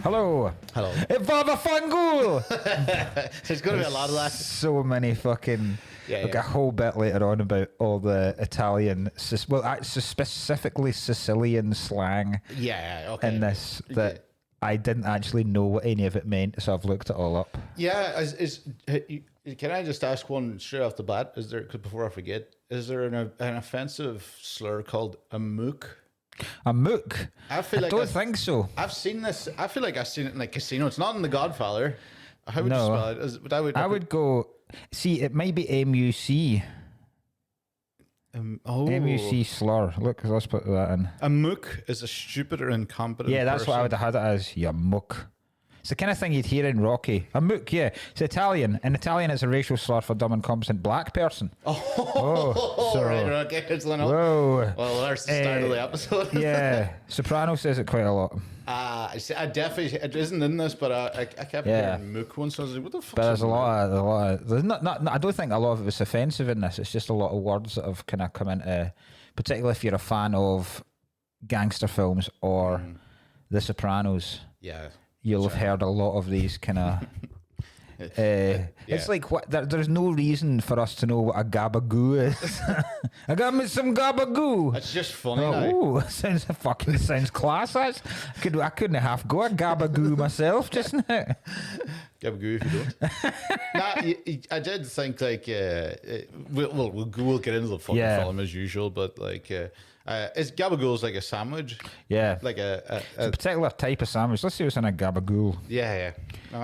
Hello. Hello. Father Fangul! There's going to be a lot of that. So many fucking... Like a whole bit later on about all the Italian, specifically Sicilian slang in this that I didn't actually know what any of it meant, so I've looked it all up. Yeah, can I just ask one straight off the bat? Is there, before I forget, is there an offensive slur called a mook? A mook? I don't think so. I've seen this. I feel like I've seen it in like Casino. It's not in The Godfather. How would you spell it? I would go. See, it might be MUC. MUC slur. Look, let's put that in. A mook is a stupid or incompetent. Yeah, that's person. what I would have had it as. You mook. It's the kind of thing you'd hear in Rocky. A mook, yeah. It's Italian. In Italian, it's a racial slur for dumb, incompetent black person. So, right, okay. Whoa. Well, there's the start of the episode. Yeah. Soprano says it quite a lot. I definitely, it isn't in this, but I kept hearing mook once, so I was like, what the fuck? But there's a lot of, there's not, I don't think a lot of it was offensive in this. It's just a lot of words that have kind of come into, particularly if you're a fan of gangster films or The Sopranos. Yeah. You'll have heard a lot of these kind of... It's like there's no reason for us to know what a gabagoo is. I got me some gabagoo. It's just funny. Sounds class. I couldn't half go a gabagoo myself just now. Gabagoo if you don't. I did think like we'll get into the fucking film as usual, but like is gabagool like a sandwich? Yeah, like it's a particular type of sandwich. Let's see what's in a gabagoo. Yeah.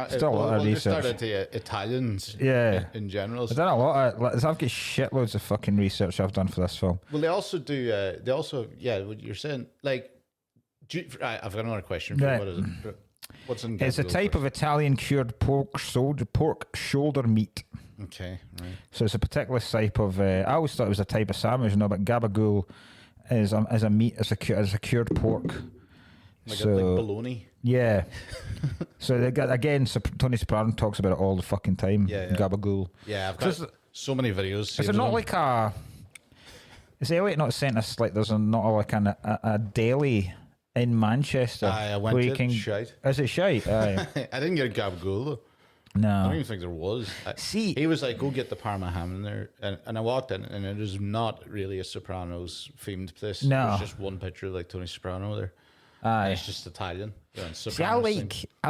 Still a lot of research. Just started Italians. In general. I've done a lot of. I've got shitloads of fucking research I've done for this film. Well, they also do. What you're saying, like. I've got another question for you. What is it? What's in It's a type of Italian cured pork shoulder meat. Okay, right. So it's a particular type of. I always thought it was a type of sandwich, but gabagool is a meat. It's a cured pork. Like bologna. Yeah. So again, Tony Soprano talks about it all the fucking time. Gabagool. Yeah, I've got so many videos. Is it not like a? Is Elliot not sent us like there's not like a deli in Manchester? I went to it. Shite. Is it shite? Aye. I didn't get a gabagool though. No. I don't even think there was. He was like, go get the Parma ham in there. And I walked in and it is not really a Sopranos themed place. No. There's just one picture of like Tony Soprano there. Aye. And it's just Italian. See, I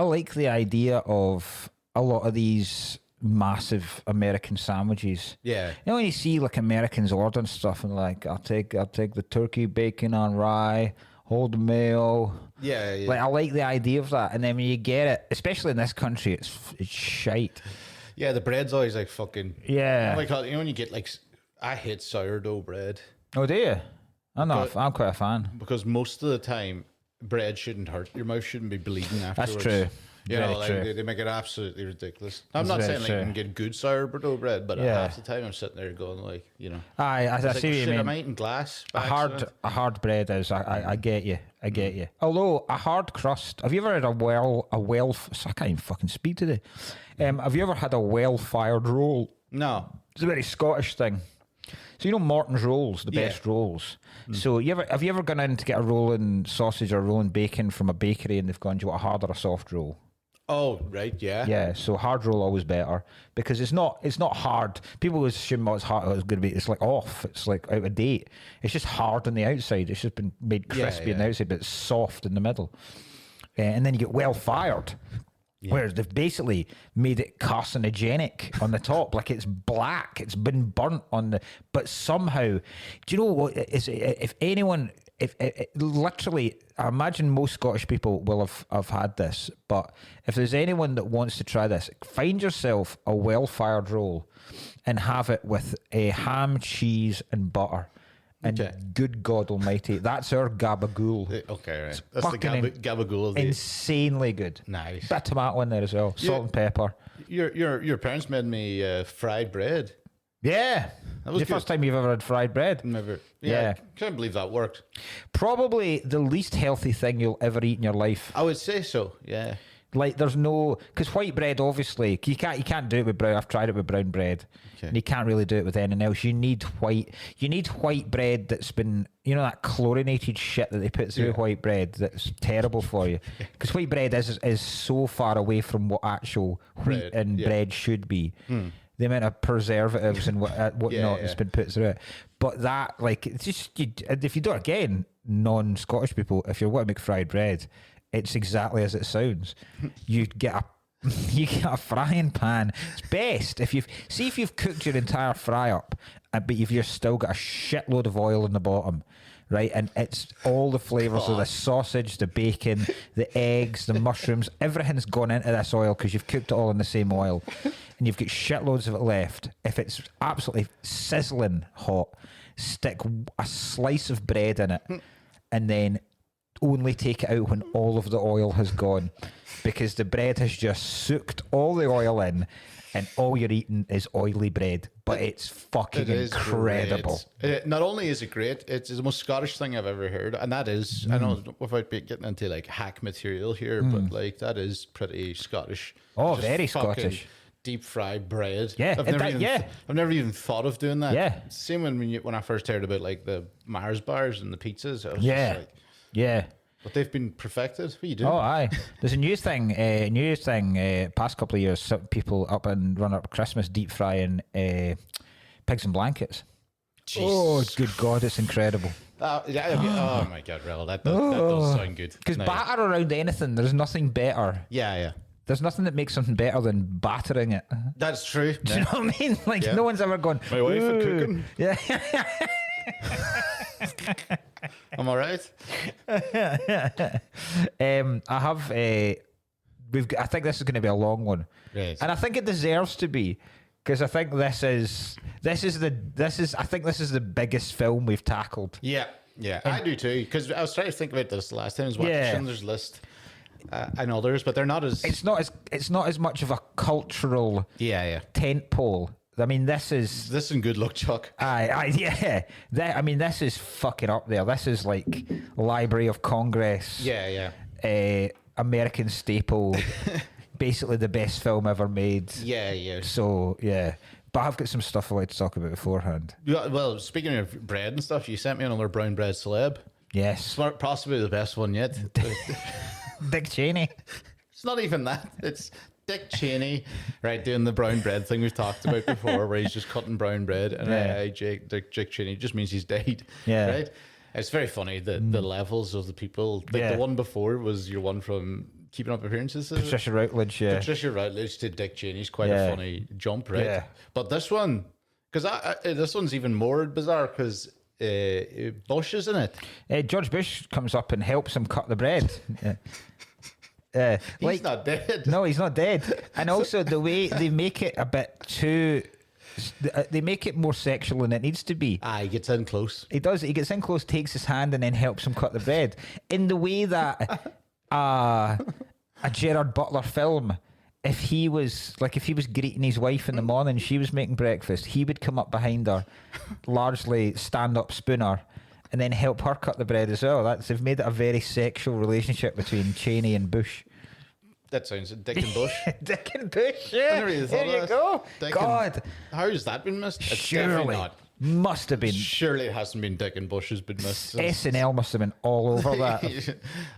like the idea of a lot of these massive American sandwiches. Yeah. You know when you see like Americans ordering stuff and like, I'll take the turkey bacon on rye, hold the mayo. Yeah. Like I like the idea of that, and then when you get it, especially in this country, it's shite. Yeah, the bread's always like fucking. Yeah. Like when you get like, I hate sourdough bread. Oh, do you? I'm quite a fan because most of the time bread shouldn't hurt. Your mouth shouldn't be bleeding afterwards. That's true. You know, like they make it absolutely ridiculous. I'm not saying like you can get good sourdough bread, but half the time I'm sitting there going like, you know, I see like, what you mean. Am I eating glass? A hard bread is. I get you. I get you. Although a hard crust. Have you ever had a well? So I can't even fucking speak today. Have you ever had a well-fired roll? No. It's a very Scottish thing. So you know Morton's rolls, the best rolls. So have you ever gone in to get a rolling sausage or rolling bacon from a bakery and they've gone, do you want a hard or a soft roll? Oh, right, yeah. Yeah, so hard roll always better because it's not hard. People always assume it's hard. It's going to be. It's like off. It's like out of date. It's just hard on the outside. It's just been made crispy on the outside, but it's soft in the middle. And then you get well fired. Yeah. Whereas they've basically made it carcinogenic on the top, like it's black, it's been burnt on the. But somehow, do you know what? If literally, I imagine most Scottish people will have had this. But if there's anyone that wants to try this, find yourself a well-fired roll and have it with a ham, cheese, and butter. And good God Almighty, that's our gabagool. Okay, right. That's the gabagool. Insanely good. Nice. Bit of tomato in there as well. Salt and pepper. Your parents made me fried bread. Yeah. That was the first time you've ever had fried bread. Never. Yeah. I can't believe that worked. Probably the least healthy thing you'll ever eat in your life. I would say so, yeah. Like there's no, because white bread obviously you can't do it with brown. I've tried it with brown bread, and you can't really do it with anything else. You need white bread that's been, that chlorinated shit that they put through white bread that's terrible for you. Because white bread is so far away from what actual wheat and bread should be. The amount of preservatives and whatnot that's been put through it. But that, like, it's just, if you do it again, non-Scottish people, if you want to make fried bread, it's exactly as it sounds. You get a frying pan. It's best if you've cooked your entire fry up, but you've still got a shitload of oil in the bottom, right? And it's all the flavours of the sausage, the bacon, the eggs, the mushrooms, everything's gone into this oil because you've cooked it all in the same oil. And you've got shitloads of it left. If it's absolutely sizzling hot, stick a slice of bread in it and then only take it out when all of the oil has gone, because the bread has just soaked all the oil in and all you're eating is oily bread. But it's fucking incredible. Not only is it great, it's the most Scottish thing I've ever heard. And that is, I know without getting into like hack material here, but like that is pretty Scottish. Oh, very Scottish. Deep fried bread. Yeah, I've never even thought of doing that. Yeah, same when I first heard about like the Mars bars and the pizzas. I was just like, but they've been perfected. What are you doing? Oh, aye. There's a new thing. Past couple of years, some people up and run up Christmas deep frying pigs and blankets. Jesus. Oh, good God, it's incredible. Oh my God, Rel, that does sound good. Because batter around anything, there's nothing better. Yeah. There's nothing that makes something better than battering it. That's true. Do you know what I mean? Like, no one's ever gone, my wife for cooking. Yeah. Am I right? I have I think this is going to be a long one. Right. And I think it deserves to be, because I think this is the biggest film we've tackled. Yeah. I do too, because I was trying to think about this last time as well. Schindler's List. And others, but they're not as. It's not as much of a cultural. Tent pole. I mean, this and Good Luck Chuck. This is fucking up there. This is like Library of Congress. American staple. Basically, the best film ever made. Yeah. So but I've got some stuff I like to talk about beforehand. Yeah, well, speaking of bread and stuff, you sent me another brown bread celeb. Yes, possibly the best one yet. Dick Cheney. It's not even that. It's Dick Cheney, right, doing the brown bread thing we've talked about before, where he's just cutting brown bread, and Dick Cheney just means he's dead. Yeah, right. It's very funny the levels of the people. Like the one before was your one from Keeping Up Appearances. Patricia Routledge. Yeah, Patricia Routledge to Dick Cheney's quite a funny jump, right? Yeah. But this one, because this one's even more bizarre because. Bush is in it. George Bush comes up and helps him cut the bread. He's not dead. No, he's not dead. And also the way they make it a bit too. They make it more sexual than it needs to be. He gets in close. He does. He gets in close, takes his hand, and then helps him cut the bread in the way that a Gerard Butler film. If he was greeting his wife in the morning, she was making breakfast, he would come up behind her, largely stand-up spooner, and then help her cut the bread as well. They've made it a very sexual relationship between Cheney and Bush. That sounds Dick and Bush. Dick and Bush, yeah. There you go. God. How has that been missed? It's surely not. Must have been. Surely it hasn't been Dick and Bush has been missed. SNL must have been all over that.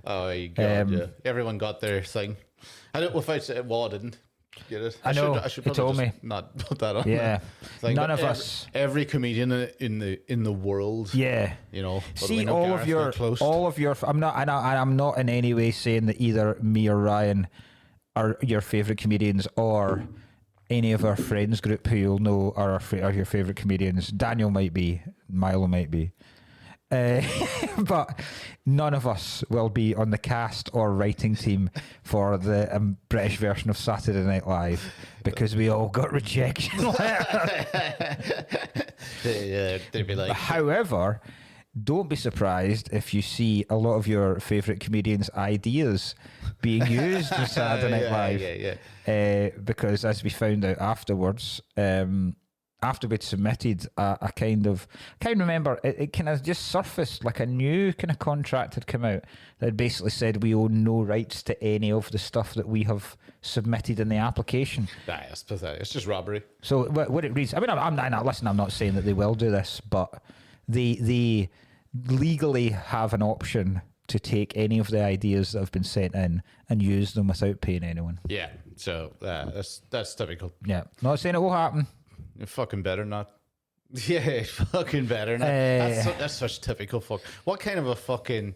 Oh, God, yeah. Everyone got their thing. I don't. Without it, I didn't get it. I know. I should you told me not put that on. Yeah. None of us. Every comedian in the world. Yeah. See all of your. I'm not in any way saying that either me or Ryan are your favorite comedians or any of our friends group who you'll know are your favorite comedians. Daniel might be. Milo might be. But none of us will be on the cast or writing team for the British version of Saturday Night Live because we all got rejection letters. They'd be like. However, don't be surprised if you see a lot of your favourite comedians' ideas being used for Saturday Night Live. Yeah. Because as we found out afterwards, after we'd submitted a kind of, I can't remember, it kind of just surfaced like a new kind of contract had come out that basically said we own no rights to any of the stuff that we have submitted in the application. It's pathetic. It's just robbery. So what it reads, I mean, I'm not saying that they will do this, but they legally have an option to take any of the ideas that have been sent in and use them without paying anyone. Yeah, so that's typical. Yeah, not saying it will happen. You fucking better not. Yeah, fucking better not. That's such typical fuck. What kind of a fucking...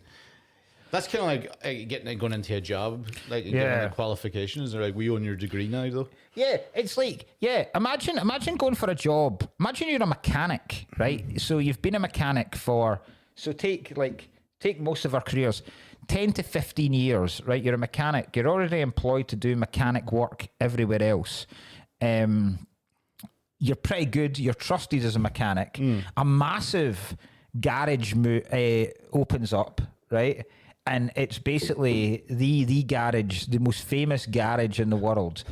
That's kind of like going into a job, like getting a qualification. Is there like, we own your degree now, though? Yeah, it's like, imagine going for a job. Imagine you're a mechanic, right? So you've been a mechanic take most of our careers, 10 to 15 years, right? You're a mechanic. You're already employed to do mechanic work everywhere else. You're pretty good. You're trusted as a mechanic. A massive garage opens up, right? And it's basically the garage, the most famous garage in the world.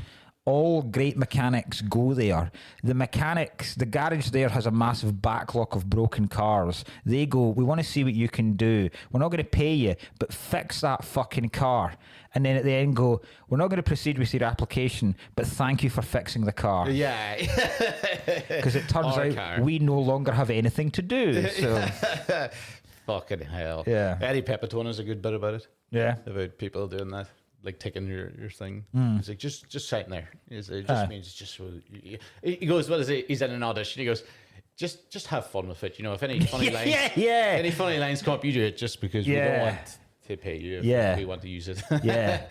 All great mechanics go there. The garage there has a massive backlog of broken cars. They go, we want to see what you can do. We're not going to pay you, but fix that fucking car. And then at the end go, we're not going to proceed with your application, but thank you for fixing the car. Yeah. Because it turns out we no longer have anything to do. So. Fucking hell. Yeah. Eddie Pepitone has a good bit about it. Yeah. About people doing that. Like taking your thing. It's like, just sitting there. It just means it's just... He goes, what is it? He's in an audition. He goes, just have fun with it. You know, if any funny lines... Any funny lines come up, you do it just because we don't want to pay you. We want to use it. Yeah.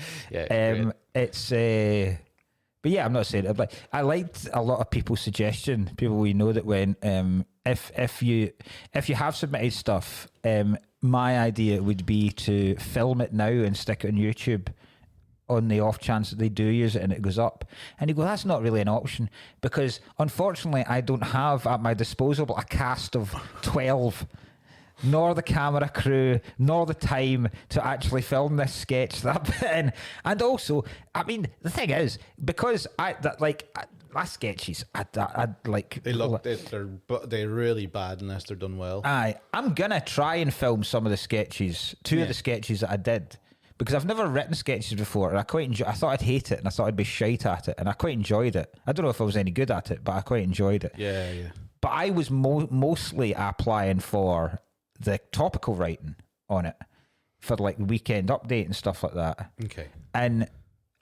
It's... But yeah, I'm not saying it. But I liked a lot of people's suggestion. People we know that went, if you have submitted stuff, my idea would be to film it now and stick it on YouTube on the off chance that they do use it and it goes up. And you go, that's not really an option because unfortunately I don't have at my disposal a cast of 12 nor the camera crew, nor the time to actually film this sketch that bit in. And also, I mean, the thing is, because my sketches, I like... They're really bad unless they're done well. I'm going to try and film some of the sketches, two of the sketches that I did, because I've never written sketches before, and I thought I'd hate it, and I thought I'd be shite at it, and I quite enjoyed it. I don't know if I was any good at it, but I quite enjoyed it. Yeah. But I was mostly applying for the topical writing on it for like the Weekend Update and stuff like that. Okay. And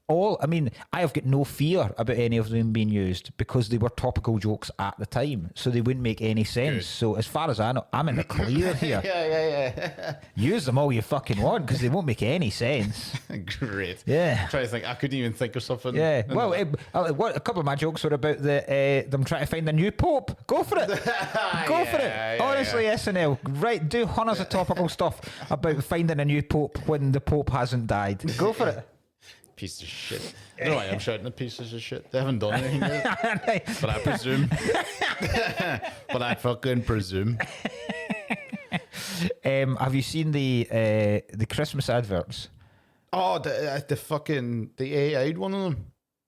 I have got no fear about any of them being used because they were topical jokes at the time, so they wouldn't make any sense. Good. So as far as I know, I'm in the clear here. Yeah. Use them all you fucking want because they won't make any sense. Great. Yeah. I'm trying to think. I couldn't even think of something. Yeah. Well, a couple of my jokes were about them trying to find the new pope. Go for it. Go for it. Honestly, SNL, right? Do hundreds of topical stuff about finding a new pope when the pope hasn't died. Go for it. Piece of shit. I don't know why I'm shouting at pieces of shit. They haven't done anything yet. But I presume. But I fucking presume. Have you seen the Christmas adverts? Oh, the AI'd one of them.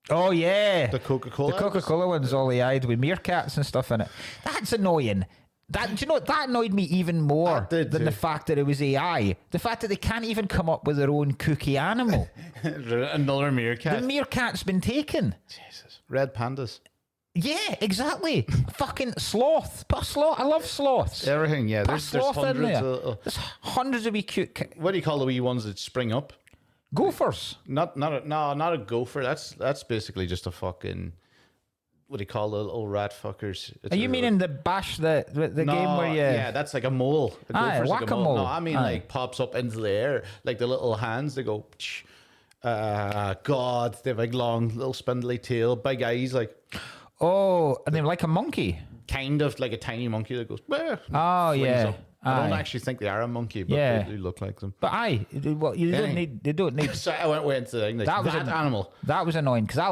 Oh yeah, the Coca-Cola. The Coca-Cola one's all AI'd with meerkats and stuff in it. That's annoying. Do you know what? That annoyed me even more than the fact that it was AI. The fact that they can't even come up with their own cookie animal. Another meerkat. The meerkat's been taken. Jesus. Red pandas. Yeah, exactly. Fucking sloth. Put a sloth. I love sloths. Everything, yeah. There's hundreds there's hundreds of wee cute... What do you call the wee ones that spring up? Gophers. Not a gopher. That's basically just a fucking... What do you call the little rat fuckers? Are you meaning the bash, the game where you... Yeah, that's like a mole. Whack-a-mole. No, I mean like pops up into the air. Like the little hands, they go... God, they have like long, little spindly tail. Big eyes, like... Oh, and they're like a monkey? Kind of like a tiny monkey that goes... Oh, yeah. I don't actually think they are a monkey, but they do look like them. But they don't need. So I went into the thing. Like, that was an animal. That was annoying because I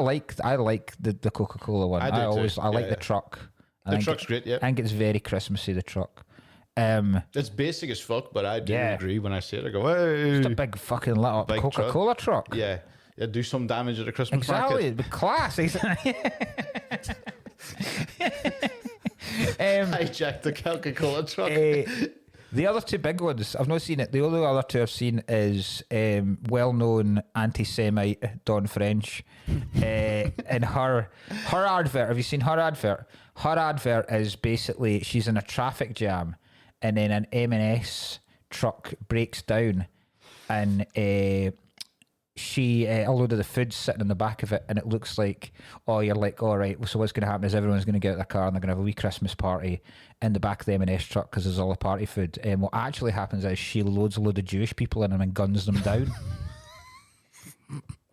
like the Coca-Cola one. I like the truck. The truck's great. Yeah, I think it's very Christmassy. The truck. It's basic as fuck, but I do agree when I see it. I go, hey, it's a big fucking lit up Coca-Cola truck. Yeah, do some damage at a Christmas market. Exactly, the class. Hijacked the Coca-Cola truck. The other two big ones, I've not seen it. The only other two I've seen is well-known anti-Semite Dawn French, and her advert. Have you seen her advert? Her advert is basically she's in a traffic jam, and then an M&S truck breaks down, and she a load of the food's sitting in the back of it, and it looks like, oh, you're like, all right, so what's going to happen is everyone's going to get out of their car and they're going to have a wee Christmas party in the back of the M&S truck because there's all the party food. And what actually happens is she loads a load of Jewish people in them and guns them down.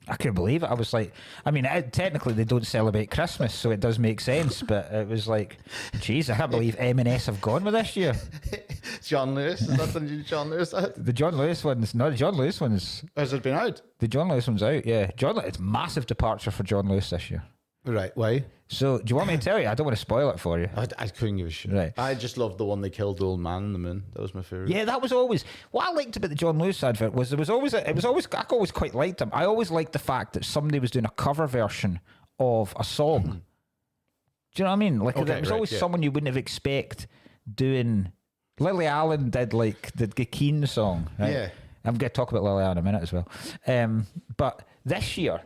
I couldn't believe it. I was like, I mean, technically they don't celebrate Christmas, so it does make sense, but it was like, geez, I can't believe M&S have gone with this year. John Lewis, is that the new John Lewis? The John Lewis one's, no, the John Lewis one's... Has it been out? The John Lewis one's out, yeah. It's massive departure for John Lewis this year. Right, why? So, do you want me to tell you? I don't want to spoil it for you. I couldn't give a shit. Right. I just loved the one they killed the old man in the moon. That was my favourite. Yeah, that was always... What I liked about the John Lewis advert was I always quite liked him. I always liked the fact that somebody was doing a cover version of a song. Do you know what I mean? Like, Okay, there was always someone you wouldn't have expect doing... Lily Allen did like the Keane song, right? Yeah. I'm going to talk about Lily Allen in a minute as well. But this year,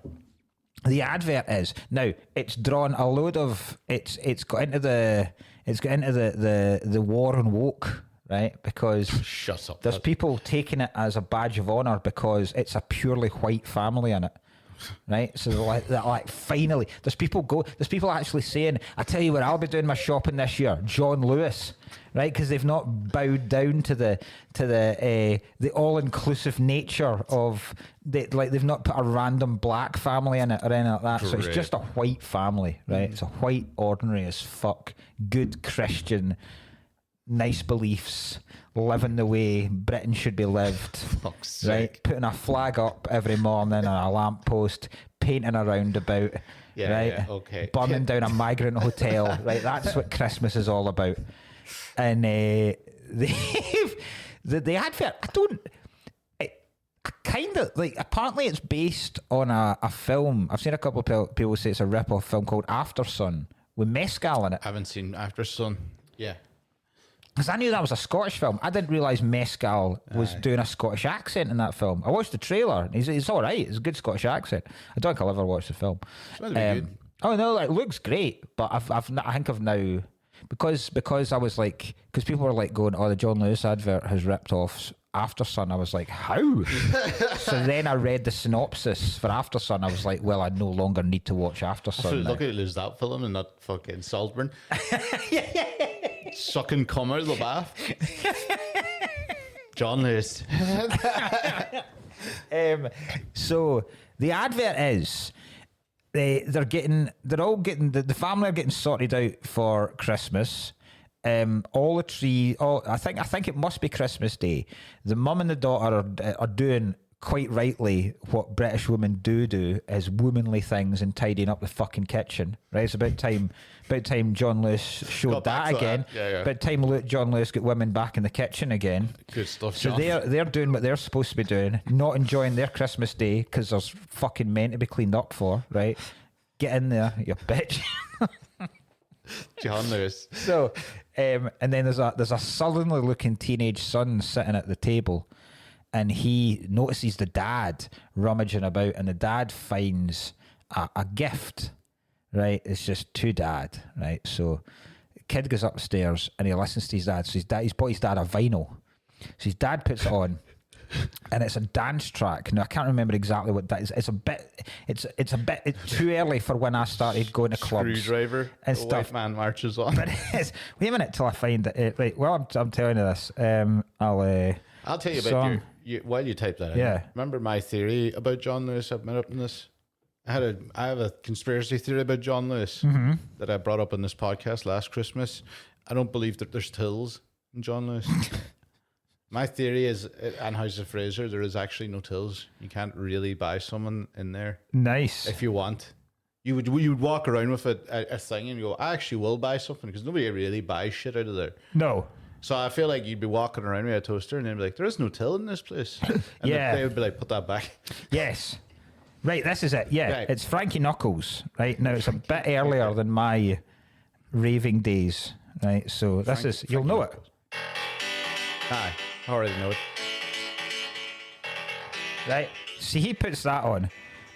the advert is now it's drawn a load of it's got into the war on woke, right? Because shut up. There's people taking it as a badge of honor because it's a purely white family in it. Right, so they're like finally, there's people actually saying, I tell you where I'll be doing my shopping this year, John Lewis, right? Because they've not bowed down to the all-inclusive nature of they've not put a random black family in it or anything like that. Correct. So it's just a white family, right? It's a white, ordinary as fuck, good Christian, nice beliefs, living the way Britain should be lived, right? Putting a flag up every morning on a lamppost, painting a roundabout, right? Yeah, okay. Burning down a migrant hotel, right? That's what Christmas is all about. And the advert, I kind of like. Apparently, it's based on a film. I've seen a couple of people say it's a rip-off film called After Sun with Mescal in it. I haven't seen After Sun. Yeah. Because I knew that was a Scottish film. I didn't realise Mescal was doing a Scottish accent in that film. I watched the trailer. He's all right. It's a good Scottish accent. I don't think I'll ever watch the film. It's meant to be good. Oh no, it looks great. But I think I've now because I was like, because people were like going, oh, the John Lewis advert has ripped off After Sun. I was like, how? So then I read the synopsis for After Sun. I was like, well, I no longer need to watch After Sun. Look at lose that film and not fucking Saltburn. Sucking cum out of the bath. John Lewis. So the advert is the family are getting sorted out for Christmas. All the tree. I think it must be Christmas Day. The mum and the daughter are doing quite rightly what British women do is womanly things and tidying up the fucking kitchen. Right, it's about time John Lewis showed that again. Yeah. About time John Lewis got women back in the kitchen again. Good stuff. So John. they're doing what they're supposed to be doing, not enjoying their Christmas Day because there's fucking men to be cleaned up for. Right, get in there, you bitch. John Lewis. So, and then there's a sullenly looking teenage son sitting at the table, and he notices the dad rummaging about, and the dad finds a gift. Right, it's just to dad. Right, so the kid goes upstairs and he listens to his dad. So he's bought his dad a vinyl. So his dad puts it on. And it's a dance track. Now I can't remember exactly what that is. It's a bit too early for when I started going to clubs. Screwdriver and stuff. White man marches on. But wait a minute till I find it. Right. Well, I'm telling you this. I'll tell you about while you type that. Yeah. Remember my theory about John Lewis? I've been up in this. I have a conspiracy theory about John Lewis that I brought up in this podcast last Christmas. I don't believe that there's tills in John Lewis. My theory is, in House of Fraser, there is actually no tills. You can't really buy someone in there. Nice. If you want. You would walk around with a thing and you go, I actually will buy something, because nobody really buys shit out of there. No. So I feel like you'd be walking around with a toaster and they'd be like, there is no till in this place. And yeah. They would be like, put that back. Yes. Right, this is it. Yeah, right. It's Frankie Knuckles. Right, now it's a bit earlier than my raving days. right? So this is, you'll know it. Aye, I already know it. Right? See, he puts that on,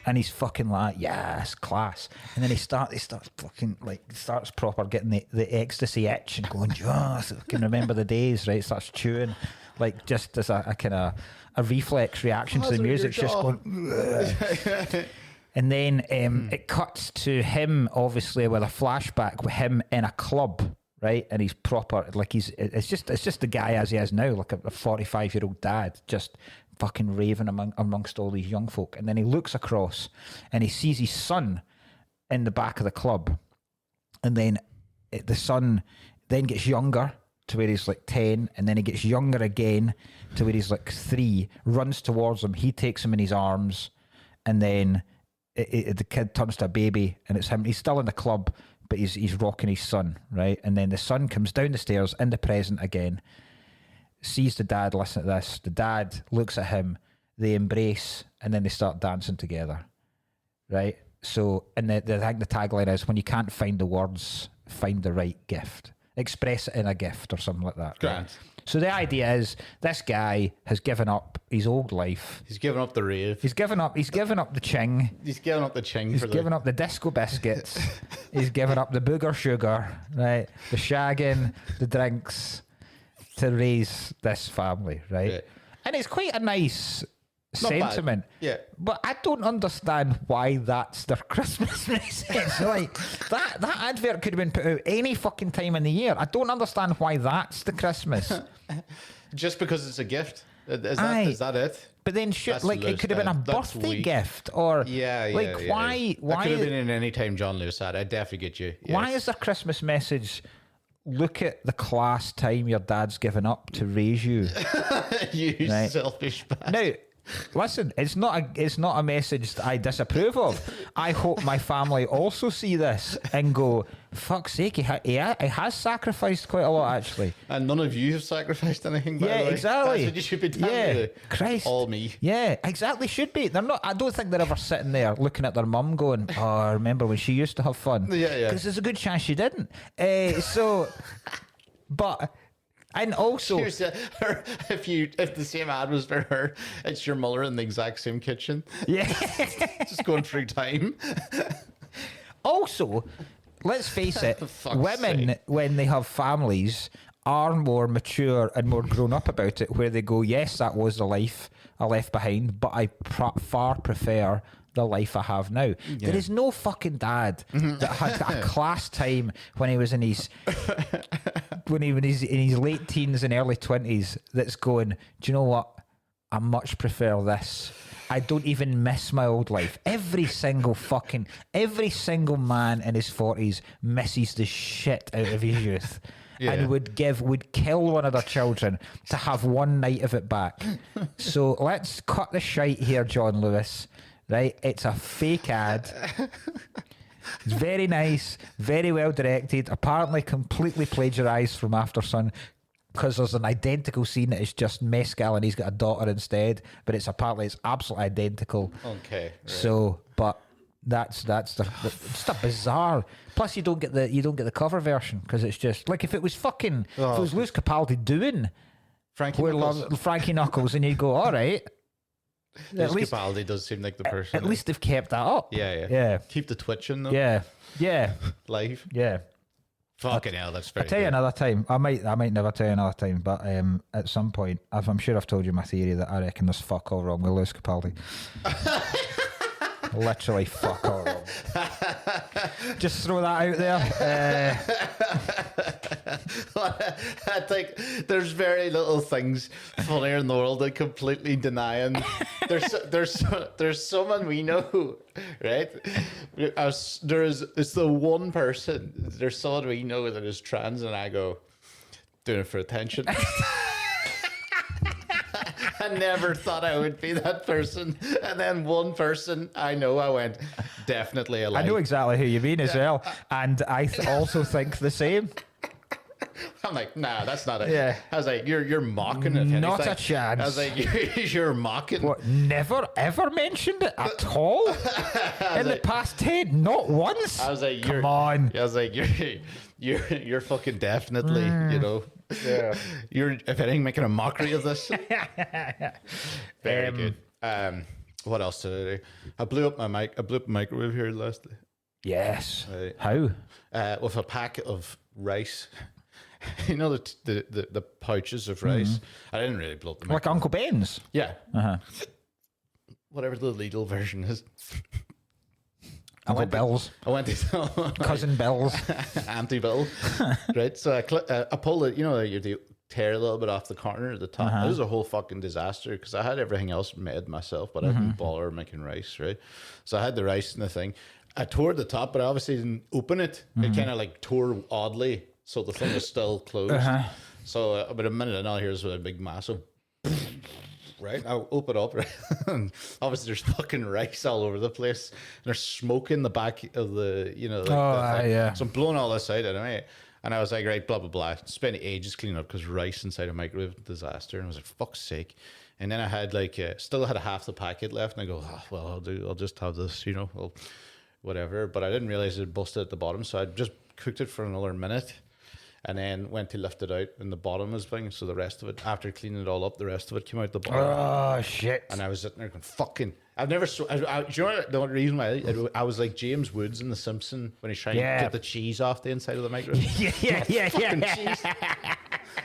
and he's fucking like, yes, class. And then he starts fucking, like, starts proper getting the ecstasy itch and going, just, I can remember the days, right? Starts chewing, like, just as a kind of a reflex reaction to the music, just going, and then it cuts to him, obviously, with a flashback with him in a club, right? And he's proper, like, it's just the guy as he is now, like a 45-year-old dad, just fucking raving amongst all these young folk. And then he looks across and he sees his son in the back of the club. And then the son then gets younger to where he's like 10, and then he gets younger again to where he's like 3, runs towards him, he takes him in his arms, and then the kid turns to a baby, and it's him. He's still in the club, but he's rocking his son, right? And then the son comes down the stairs in the present again, sees the dad listen to this. The dad looks at him, they embrace, and then they start dancing together, right? So, and I think the tagline is, when you can't find the words, find the right gift. Express it in a gift or something like that. Grand. Right? So the idea is, this guy has given up his old life. He's given up the rave. He's given up the ching. He's given up the ching. He's given up the disco biscuits. He's given up the booger sugar, right? The shagging, the drinks, to raise this family, right? Yeah. And it's quite a nice sentiment. Yeah. But I don't understand why that's their Christmas message. Like, that advert could have been put out any fucking time in the year. I don't understand why that's the Christmas. Just because it's a gift? Is that it? But then, it could have been a birthday gift, or why? That could have been in any time John Lewis had. I definitely get you. Yes. Why is their Christmas message? Look at the class time your dad's given up to raise you. You selfish bastard. Now, listen, it's not a message that I disapprove of. I hope my family also see this and go, fuck's sake, he has sacrificed quite a lot, actually. And none of you have sacrificed anything, by the way. Exactly. That's what you should be telling me. Christ. All me. Yeah, exactly, should be. They're not. I don't think they're ever sitting there looking at their mum going, oh, I remember when she used to have fun. Yeah. Because there's a good chance she didn't. But... And also, if the same ad was for her, it's your mother in the exact same kitchen. Yeah, just going through time. Also, let's face it, women, when they have families, are more mature and more grown up about it, where they go, yes, that was the life I left behind, but I far prefer the life I have now. Yeah. There is no fucking dad that had a class time when he was in his in his late teens and early 20s that's going, do you know what? I much prefer this. I don't even miss my old life. Every single man in his 40s misses the shit out of his youth. Yeah. And would kill one of their children to have one night of it back. So let's cut the shite here, John Lewis. Right? It's a fake ad. It's very nice, very well directed, apparently completely plagiarised from After Sun, because there's an identical scene that is just Mescal and he's got a daughter instead, but it's absolutely identical. Okay. Right. So, but that's just a bizarre. Plus, you don't get the cover version, because it's just like, if it was if it was Lewis Capaldi doing Frankie Knuckles, and you go, all right. At least Capaldi does seem like the person. At least they've kept that up. Yeah. Keep the twitching though. Yeah. Live. Yeah. Fucking hell, that's very. I'll tell you another time. I might never tell you another time, but at some point, I'm sure I've told you my theory that I reckon there's fuck all wrong with Lewis Capaldi. Literally fuck all wrong. Just throw that out there. I think there's very little things funnier in the world than completely denying. There's someone we know, right? It's the one person. There's someone we know that is trans, and I go, doing it for attention. I never thought I would be that person. And then one person I know, I went, definitely alike. I know exactly who you mean as well. And I also think the same. I'm like, nah, that's not it. Yeah. I was like, you're mocking it. And Not he's a like, chance. I was like, you're mocking. What? Never ever mentioned it at all in the past 10. Not once. I was like, come on. I was like, you're fucking definitely, you know. Yeah. You're, if anything, making a mockery of this. Very good. What else did I do? I blew up my mic. I blew up a microwave here last day. Yes. How? With a pack of rice. You know the pouches of rice. I didn't really blow up the microwave. Like Uncle Ben's. Yeah. Whatever the legal version is. Uncle Bill's. I went to Cousin Bill's. Auntie Bill. Right. So I pulled it. You know, you do tear a little bit off the corner at the top. It was a whole fucking disaster because I had everything else made myself, but I didn't bother making rice. Right. So I had the rice and the thing. I tore the top, but I obviously didn't open it. It kind of like tore oddly, so the thing was still closed. So about a minute and all, here's a big massive. Right, I'll open it up. Right, and obviously there's fucking rice all over the place. And there's smoke in the back of the, you know. Like yeah. So I'm blowing all this out anyway. And I was like, right, blah blah blah. Spent ages cleaning up because rice inside a microwave disaster. And I was like, fuck's sake. And then I had like still had a half the packet left, and I go, oh, well, I'll just have this, you know. Whatever, but I didn't realize it busted at the bottom, so I just cooked it for another minute and then went to lift it out, and the bottom was thing. So the rest of it, after cleaning it all up, the rest of it came out the bottom. Oh shit! And I was sitting there going, "Fucking!" I've never. Do you know what, the only reason why I was like James Woods in The Simpsons when he's trying to get the cheese off the inside of the microwave. yeah.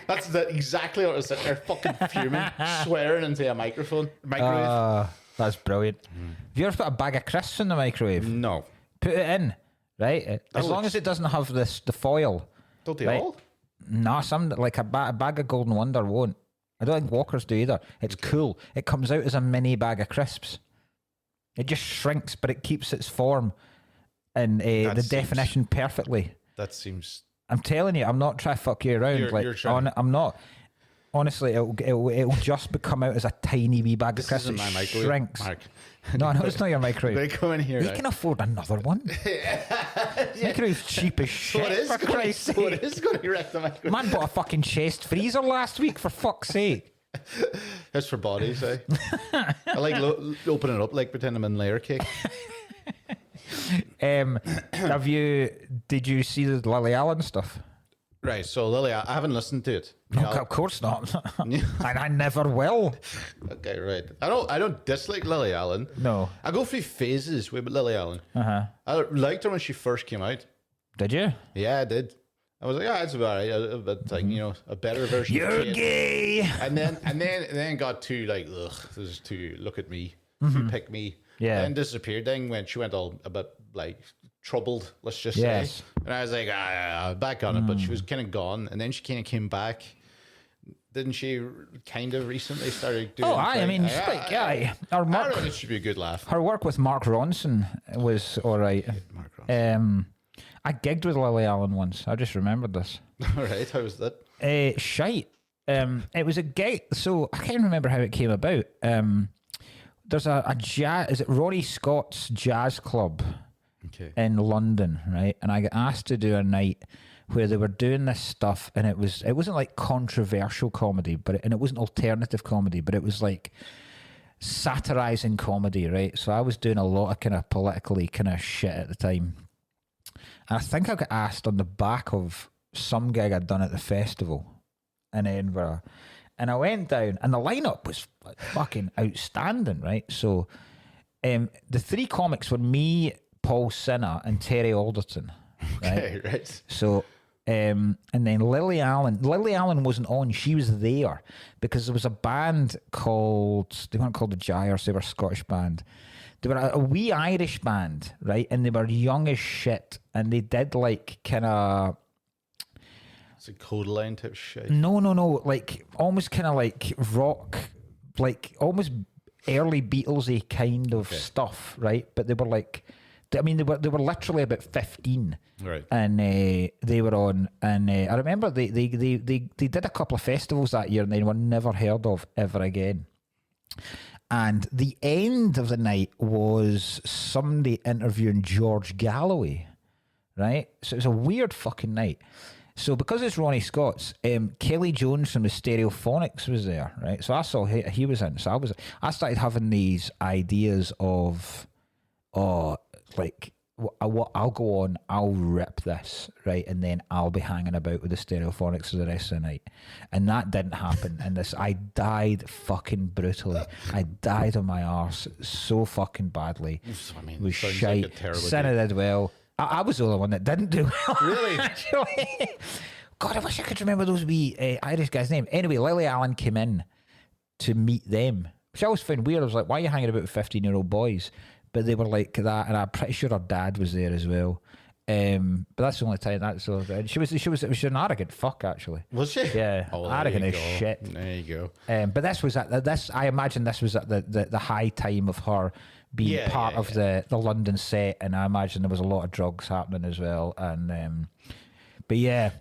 That's exactly what I was sitting there, fucking fuming, swearing into a microwave. That's brilliant. Have you ever put a bag of crisps in the microwave? No. Put it in, right? As long as it doesn't have the foil. Don't they right? all? Nah, some like a bag of Golden Wonder won't. I don't think Walkers do either. It's cool. It comes out as a mini bag of crisps. It just shrinks, but it keeps its form and the definition perfectly. That seems. I'm telling you, I'm not trying to fuck you around. I'm not. Honestly, it'll just come out as a tiny wee bag of crisps. This isn't my microwave, shrinks. Mark. No, it's not your microwave. They come in here. We can afford another one. Microwave's cheap as shit. For Christ's sake. So it is going to wreck the microwave. Man bought a fucking chest freezer last week, for fuck's sake. That's for bodies, eh? I like opening it up like pretend I'm in layer cake. Did you see the Lily Allen stuff? Right, so Lily, I haven't listened to it. No, of course not. And I never will. Okay, right. I don't dislike Lily Allen. No. I go through phases with Lily Allen. I liked her when she first came out. Did you? Yeah, I did. I was like, it's about right. A bit like, you know, a better version. You're gay. And then got to like, ugh, this is too look at me, you pick me. Yeah. Then disappeared. Then when she went all a bit like troubled, let's just Yes. say. And I was like, back on it, but she was kind of gone. And then she kind of came back. Didn't she kind of recently started doing I mean, I reckon it should be a good laugh. Her work with Mark Ronson was all right. Mark Ronson. I gigged with Lily Allen once. I just remembered this. All right, how was that? Shite. It was a gig. So I can't remember how it came about. There's a jazz. Is it Ronnie Scott's jazz club in London, right? And I got asked to do a night where they were doing this stuff, and it wasn't like controversial comedy, and it wasn't alternative comedy, but it was like satirizing comedy, right? So I was doing a lot of kind of politically kind of shit at the time. And I think I got asked on the back of some gig I'd done at the festival in Edinburgh. And I went down, and the lineup was like fucking outstanding, right? So the three comics were me, Paul Sinner, and Terry Alderton. Right? Okay, right. So, and then Lily Allen. Lily Allen wasn't on. She was there because there was a band they weren't called the Gyres, they were a Scottish band. They were a wee Irish band, right? And they were young as shit. And they did like kind of... It's a Codaline type shit. No. Like almost kind of like rock, like almost early Beatles-y kind of stuff, right? But they were like... I mean, they were literally about 15, right? And they were on, and I remember they did a couple of festivals that year, and they were never heard of ever again. And the end of the night was somebody interviewing George Galloway, right? So it was a weird fucking night. So because it's Ronnie Scott's, Kelly Jones from the Stereophonics was there, right? So I saw he was in. So I started having these ideas of, like, what I'll go on, I'll rip this, right, and then I'll be hanging about with the Stereophonics for the rest of the night, and that didn't happen. And I died fucking brutally. I died on my arse so fucking badly. I mean, It was sounds shite. like a terrible Senna did well. I was the only one that didn't do well. Really? Actually. God, I wish I could remember those wee Irish guys' name. Anyway, Lily Allen came in to meet them, which I always found weird. I was like, why are you hanging about with 15-year-old boys? But they were like that, and I'm pretty sure her dad was there as well. But that's the only time that's so. She was an arrogant fuck, actually. Was she? Yeah, Oh, well, arrogant as go. shit. There you go. But this was at this. I imagine this was at the high time of her being part of the London set, and I imagine there was a lot of drugs happening as well. And but yeah,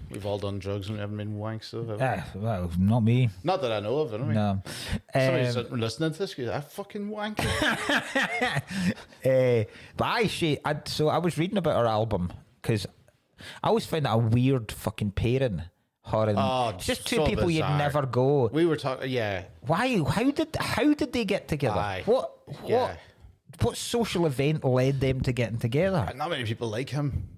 we've all done drugs and we haven't been wanks, so well, not me. not that I know of. Anyway. No. Somebody's listening to this. I fucking wank. But I was reading about her album because I always find that a weird fucking pairing. Her and it's just two so people bizarre. you'd never go. We were talking, yeah. Why? How did they get together? Aye. What social event led them to getting together? Not many people like him.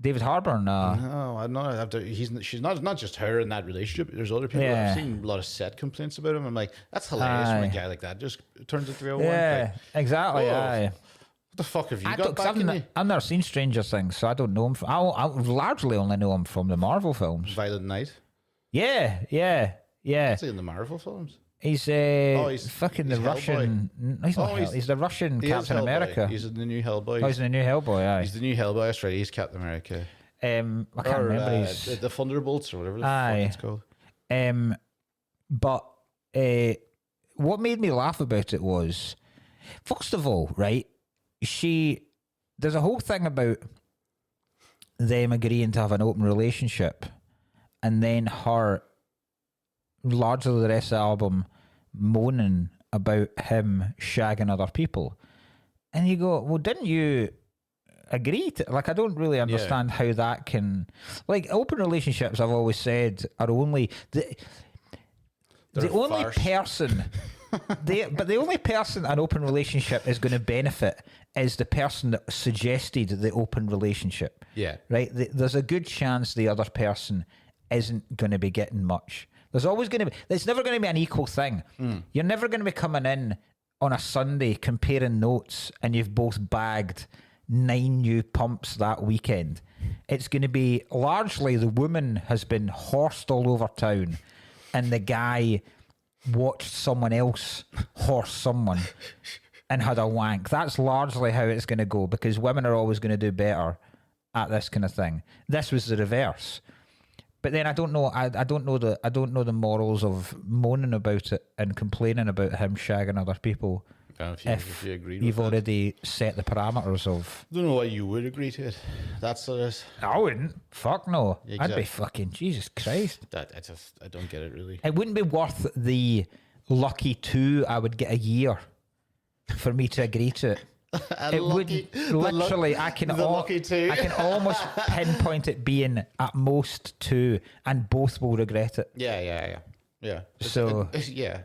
David Harbour? No. No, I'm not. She's not just her in that relationship. There's other people. Yeah. I've seen a lot of set complaints about him. I'm like, that's hilarious when a guy like that just turns into real one. Yeah, Like, exactly. whoa, Aye. What the fuck have you I got don't, 'cause back in you? I've never seen Stranger Things, so I don't know him. I largely only know him from the Marvel films. Violent Night. Yeah. Is he in the Marvel films? He's fucking he's the Russian. He's not. He's the Russian He is Captain Hellboy. America. He's in the new Hellboy. Oh, he's in the new Hellboy. Aye. He's the new Hellboy. That's right. He's Captain America. I can't remember. He's the Thunderbolts or whatever the Aye. fuck it's called. But what made me laugh about it was, first of all, right, there's a whole thing about them agreeing to have an open relationship, and then her, largely the rest of the album, moaning about him shagging other people. And you go, well, didn't you agree to, like, I don't really understand how that can, like, open relationships, I've always said, are only the only farce. person but the only person an open relationship is going to benefit is the person that suggested the open relationship. Yeah. Right? There's a good chance the other person isn't going to be getting much. There's always going to be, it's never going to be an equal thing. You're never going to be coming in on a Sunday comparing notes and you've both bagged 9 new pumps that weekend. It's going to be largely the woman has been horsed all over town and the guy watched someone else horse someone and had a wank. That's largely how it's going to go, because women are always going to do better at this kind of thing. This was the reverse. But then I don't know the morals of moaning about it and complaining about him shagging other people. If you agreed you've with that. already set the parameters of. I don't know why you would agree to it. That's it. I wouldn't. Fuck no. Yeah, I'd be exactly. fucking Jesus Christ. I don't get it really. It wouldn't be worth the lucky 2 I would get a year for me to agree to it. It wouldn't. Literally, I can lucky 2. I can almost pinpoint it being at most 2, and both will regret it. Yeah. So yeah.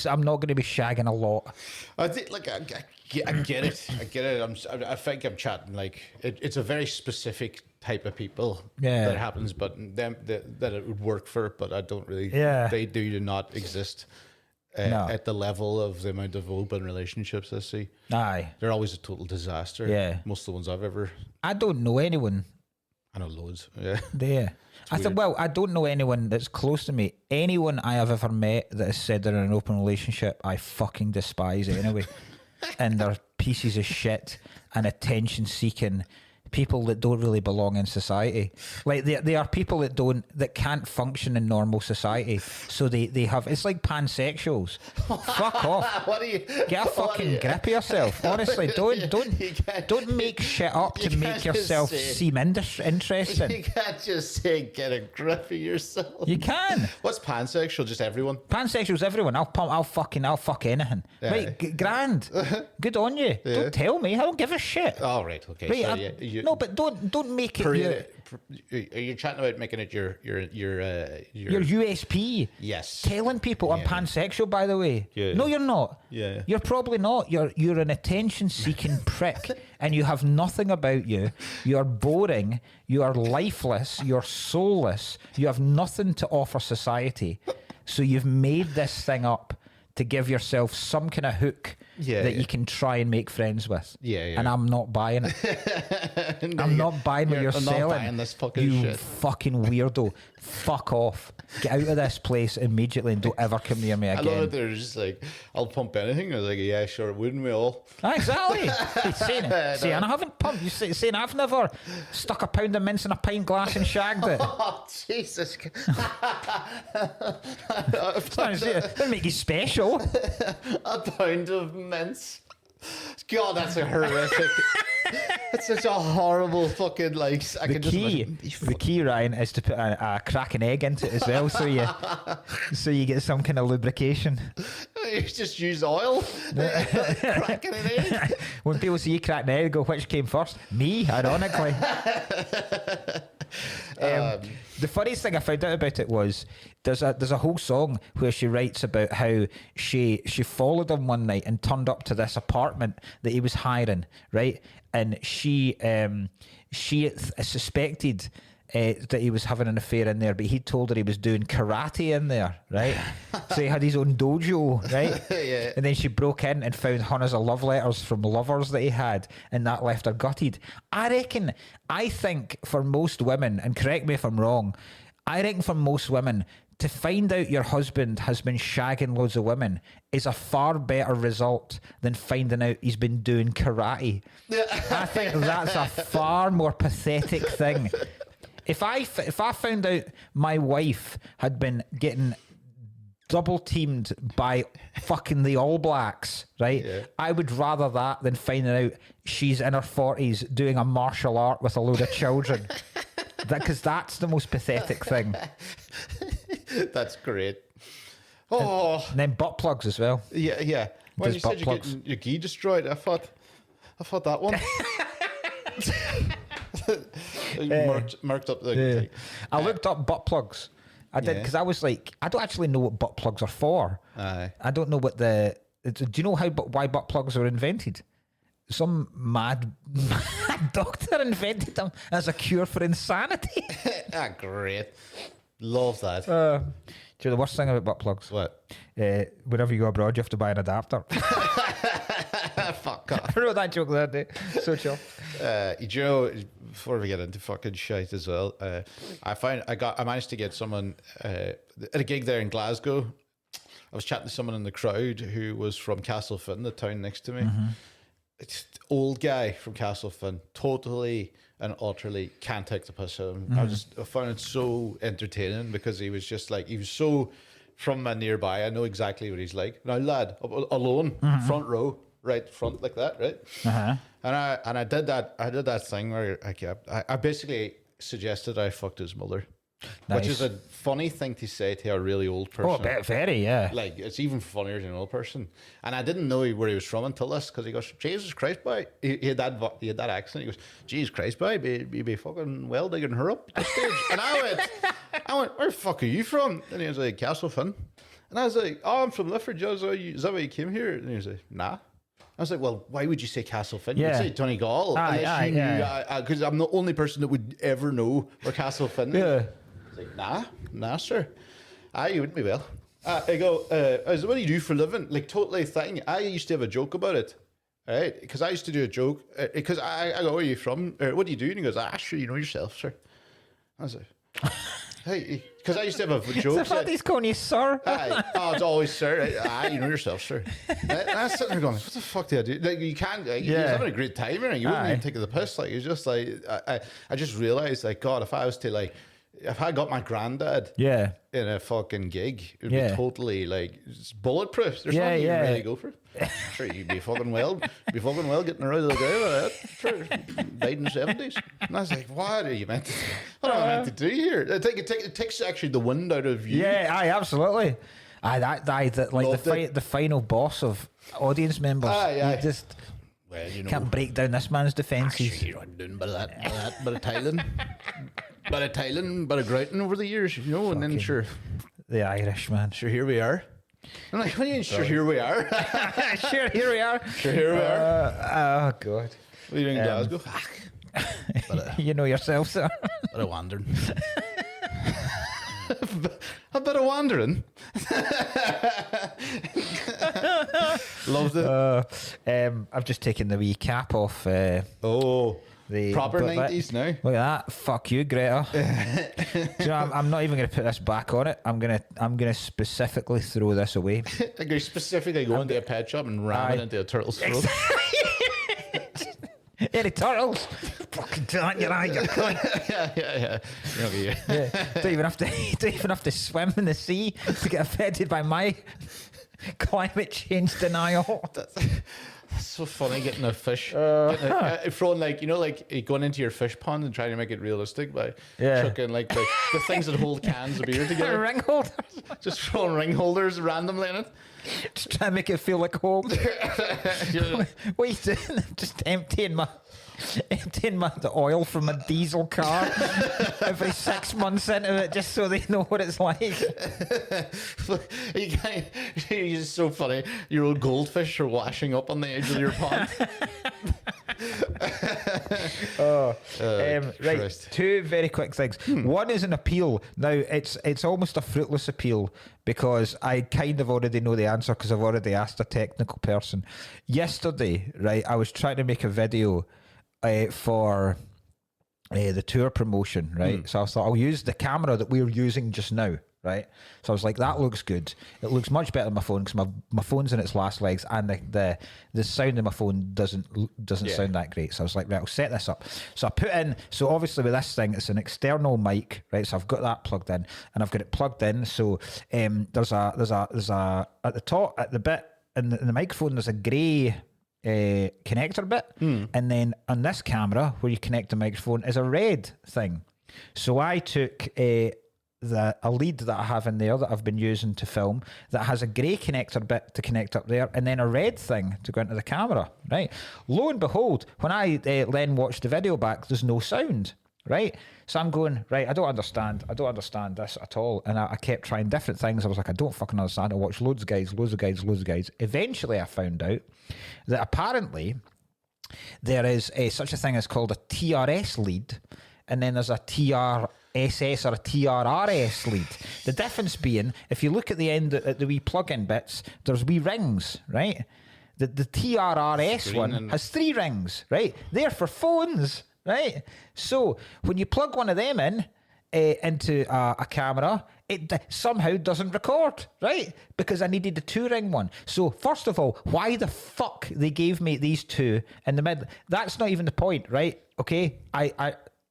I'm not going to be shagging a lot. I think, like, I get it. I get it. I think I'm chatting like it's a very specific type of people that happens, but that it would work for. But I don't really. Yeah. They do not exist at the level of the amount of open relationships I see. Aye. They're always a total disaster. Yeah. Most of the ones I've ever. I don't know anyone. I know loads. Yeah. There. I thought, well, I don't know anyone that's close to me. Anyone I have ever met that has said they're in an open relationship, I fucking despise anyway. And they're pieces of shit and attention seeking people that don't really belong in society. Like they are people that can't function in normal society. So they have, it's like pansexuals. Fuck off. What are you? Get a fucking grip of yourself. Honestly, don't make shit up to make yourself seem interesting. You can't just say get a grip of yourself. You can. What's pansexual? Just everyone? Pansexual's everyone. I'll fuck anything. Yeah. Right, grand. Good on you. Don't tell me. I don't give a shit. Oh, right. Okay. Right, So, no, but don't make it. You're chatting about making it your USP. Yes. Telling people I'm pansexual, by the way. Yeah. No, you're not. Yeah. You're probably not. You're an attention-seeking prick, and you have nothing about you. You're boring. You are lifeless. You're soulless. You have nothing to offer society. So you've made this thing up to give yourself some kind of hook that you can try and make friends with. Yeah. And I'm not buying it. No, I'm not buying what you're I'm selling. not buying this fucking you shit. fucking weirdo. Fuck off. Get out of this place immediately and don't ever come near me I again. love it. They're just like, I'll pump anything. I was like, yeah, sure, wouldn't we all? Exactly. saying I haven't pumped. You saying I've never stuck a pound of mince in a pint glass and shagged it. Oh, Jesus. Doesn't make you special. A pound of mince. God, that's a horrific. That's such a horrible fucking like. The key, Ryan, is to put a cracking egg into it as well, so you get some kind of lubrication. You just use oil. Cracking an egg. When people see you crack an egg, go, which came first? Me, ironically. The funniest thing I found out about it was there's a whole song where she writes about how she followed him one night and turned up to this apartment that he was hiring, right? And she suspected that he was having an affair in there, but he told her he was doing karate in there, right? So he had his own dojo, right? Yeah. And then she broke in and found hundreds of love letters from lovers that he had, and that left her gutted. I think for most women, and correct me if I'm wrong, I reckon for most women, to find out your husband has been shagging loads of women is a far better result than finding out he's been doing karate. I think that's a far more pathetic thing. If I found out my wife had been getting double teamed by fucking the All Blacks, right? Yeah. I would rather that than finding out she's in her 40s doing a martial art with a load of children. Because that's the most pathetic thing. That's great. Oh, and then butt plugs as well. Yeah. When you said you're getting your gi destroyed, I thought that one. Marked up the. I looked up butt plugs. I did because I was like, I don't actually know what butt plugs are for. Aye. I don't know what do you know why butt plugs were invented? Some mad doctor invented them as a cure for insanity. Great. Love that. Do you know the worst thing about butt plugs? What? Whenever you go abroad, you have to buy an adapter. Fuck off. I wrote that joke the other day. So chill. You know, before we get into fucking shite as well, I managed to get someone at a gig there in Glasgow. I was chatting to someone in the crowd who was from Castlefin, the town next to me. Mm-hmm. It's old guy from Castlefin, totally and utterly can't take the piss out of him. I found it so entertaining because he was just like, he was so from my nearby. I know exactly what he's like. Now, lad, alone, front row, right front like that, right? And I did that thing where I basically suggested I fucked his mother. Nice. Which is a funny thing to say to a really old person. Oh, very, yeah. Like, it's even funnier than an old person. And I didn't know where he was from until this, because he goes, Jesus Christ, boy. He had that accent. He goes, Jesus Christ, boy, be fucking well digging her up at this stage. And I went, where the fuck are you from? And he was like, Castlefin. And I was like, oh, I'm from Lifford. Is that why you came here? And he was like, nah. I was like, well, why would you say Castlefin? Yeah. You'd say Donegal. Because I'm the only person that would ever know where Castlefin is. Yeah. Like, nah, sir. You wouldn't be well. I go, what do you do for a living? Like, totally thing. I used to have a joke about it, right? Because I used to do a joke. Because I go, where are you from? What do you do? And he goes, sure, you know yourself, sir. I was like, hey, because I used to have a joke. The fact he's calling you sir. It's always sir. You know yourself, sir. And I was sitting there going, what the fuck do I do? Like, you can't, he's having a great time, and you wouldn't even take the piss. Like, it's just like, I just realized, like, God, if I was to, like, if I got my granddad in a fucking gig, it would be totally like it's bulletproof. There's nothing you can really go for. Sure, you'd be fucking well getting her out of the grave like that. Sure, died in the 70s. And I was like, what are you meant to do? What am I meant to do here? I think it takes actually the wind out of you. Yeah, absolutely. The final boss of audience members. Well, you know, Can't break down this man's sure, defences. you know, I'm doing a bit of that, bit of tiling, bit of grouting over the years, you know, and then sure, The Irish, man. sure, here we are. I'm like, what do you mean, sure, here we are? Sure, here we are. Sure, here we are. Oh, God. What are you in Glasgow? You know yourself, sir. Bit of wandering. A bit of wandering. Loved it. I've just taken the wee cap off. The Proper 90s now. Look at that. Fuck you, Greta. Do you know, I'm not even going to put this back on it. I'm gonna specifically throw this away. Like you're specifically going to a pet shop and ram it into a turtle's throat. Any turtles? Fucking turn your eye, you cunt. Yeah. Yeah. Don't even have to swim in the sea to get offended by my climate change denial. That's so funny getting a fish, throwing like, you know, like going into your fish pond and trying to make it realistic by chucking like the things that hold cans of beer together. Ring holders. Just throwing ring holders randomly in it. Just trying to make it feel like home. What are you doing? Just emptying the oil from a diesel car every 6 months into it, just so they know what it's like. You're just so funny. Your old goldfish are washing up on the edge of your pond. Right, two very quick things. One is an appeal. Now it's almost a fruitless appeal because I kind of already know the answer because I've already asked a technical person. Yesterday, right, I was trying to make a video for the tour promotion, right? So I thought I'll use the camera that we're using just now, right? So I was like, that looks good. It looks much better than my phone because my phone's in its last legs, and the sound of my phone doesn't sound that great. So I was like, right, I'll set this up. So I put in. So obviously with this thing, it's an external mic, right? So I've got that plugged in, and I've got it plugged in. So there's a at the top at the bit in the microphone. There's a grey connector bit, and then on this camera where you connect the microphone is a red thing. So I took a lead that I have in there that I've been using to film that has a grey connector bit to connect up there, and then a red thing to go into the camera, right? Lo and behold, when I then watched the video back, there's no sound, right? So I'm going, right, I don't understand this at all. And I kept trying different things. I was like, I don't fucking understand. I watched loads of guides. Eventually I found out that apparently there is such a thing as called a TRS lead, and then there's a TRSS or a TRRS lead. The difference being, if you look at the end at the wee plug-in bits, there's wee rings, right? The TRRS one has 3 rings, right? They're for phones, right? So when you plug one of them in into a camera, it somehow doesn't record, right? Because I needed a 2-ring one. So first of all, why the fuck they gave me these 2 in the middle? That's not even the point, right? Okay,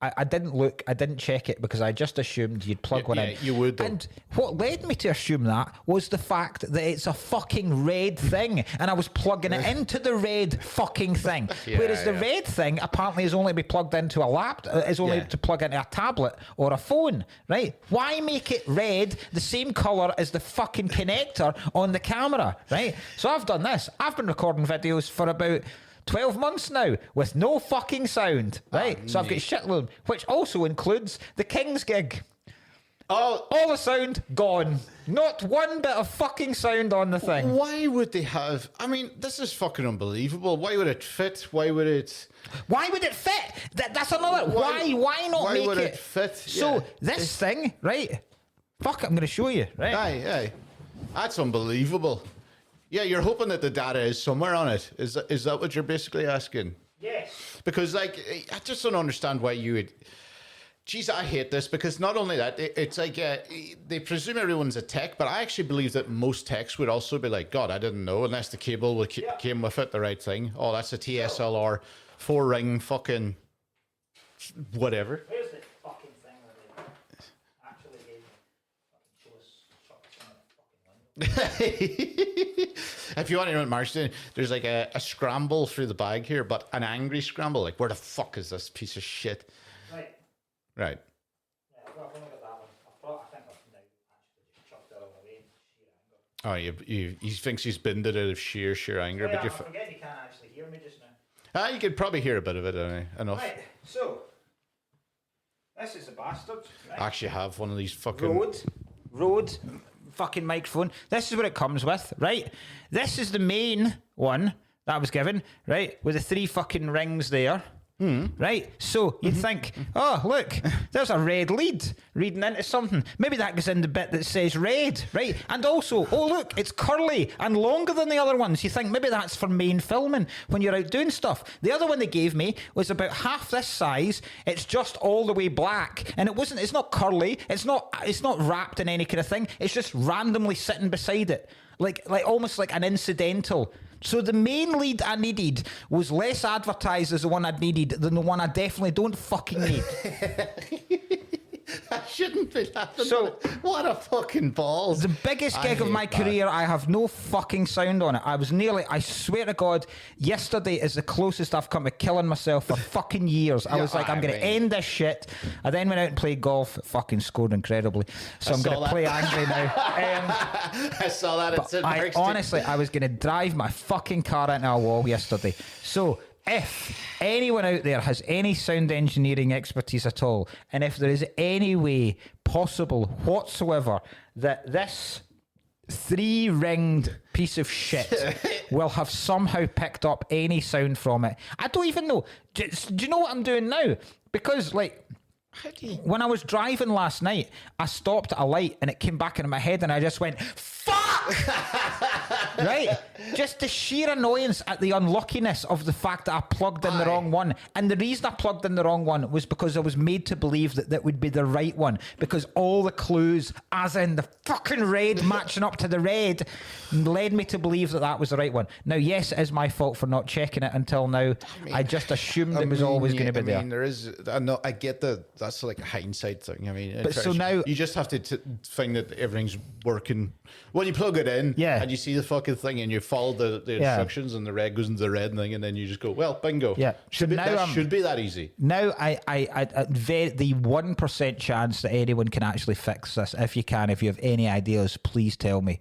I didn't look, I didn't check it because I just assumed you'd plug one in. You would, though. And what led me to assume that was the fact that it's a fucking red thing, and I was plugging it into the red fucking thing. Whereas the red thing apparently is only to be plugged into a laptop, is only to plug into a tablet or a phone, right? Why make it red, the same colour as the fucking connector on the camera, right? So I've done this. I've been recording videos for about 12 months now with no fucking sound, right? So I've got shitload, which also includes the King's gig. All the sound gone. Not one bit of fucking sound on the thing. Why would they have? I mean, this is fucking unbelievable. Why would it fit? Why would it fit? That's another. Why not make it? Why would it fit? So this thing, right? Fuck it, I'm going to show you, right? Aye. That's unbelievable. Yeah, you're hoping that the data is somewhere on it. Is that what you're basically asking? Yes. Because, like, I just don't understand why you would... Jeez, I hate this because not only that, it's like they presume everyone's a tech, but I actually believe that most techs would also be like, God, I didn't know, unless the cable came with it, the right thing. Oh, that's a TSLR 4-ring fucking whatever. Where's the fucking thing that they actually gave me? If you want to know what Mark's doing, there's like a scramble through the bag here, but an angry scramble. Like, where the fuck is this piece of shit? Right. Yeah, I've only got that one. I think I've now actually just chucked it all away in sheer anger. Oh, he thinks he's binned it out of sheer anger. Yeah, but I forget you can't actually hear me just now. You could probably hear a bit of it enough. Right, so this is a bastard. Right. I actually have one of these fucking Rode fucking microphone. This is what it comes with, right? This is the main one that I was given, right? With the 3 fucking rings there. Right, so you'd think, oh look, there's a red lead reading into something. Maybe that goes in the bit that says red, right? And also, oh look, it's curly and longer than the other ones. You think maybe that's for main filming when you're out doing stuff. The other one they gave me was about half this size. It's just all the way black, and it's not curly. It's not wrapped in any kind of thing. It's just randomly sitting beside it, like almost like an incidental. So the main lead I needed was less advertised as the one I'd needed than the one I definitely don't fucking need. I shouldn't be laughing. So, what a fucking balls. The biggest gig of my career, I have no fucking sound on it. I swear to God, yesterday is the closest I've come to killing myself for fucking years. I was like, I'm going to end this shit. I then went out and played golf. It fucking scored incredibly. So I'm going to play angry now. I saw that. Honestly, I was going to drive my fucking car into a wall yesterday. So if anyone out there has any sound engineering expertise at all, and if there is any way possible whatsoever that this 3-ringed piece of shit will have somehow picked up any sound from it, I don't even know. Do you know what I'm doing now? Because, like, when I was driving last night, I stopped at a light and it came back into my head and I just went, fuck! Right? Just the sheer annoyance at the unluckiness of the fact that I plugged in the wrong one. And the reason I plugged in the wrong one was because I was made to believe that that would be the right one. Because all the clues, as in the fucking red matching up to the red, led me to believe that that was the right one. Now, yes, it is my fault for not checking it until now. I just assumed it was always going to be there. There is, I get that's like a hindsight thing. I mean, but so now you just have to find that everything's working. When you plug it in and you see the fucking thing and you follow the instructions and the red goes into the red thing and then you just go, well, bingo. Yeah. Should be that easy. Now the 1% chance that anyone can actually fix this. If you have any ideas, please tell me.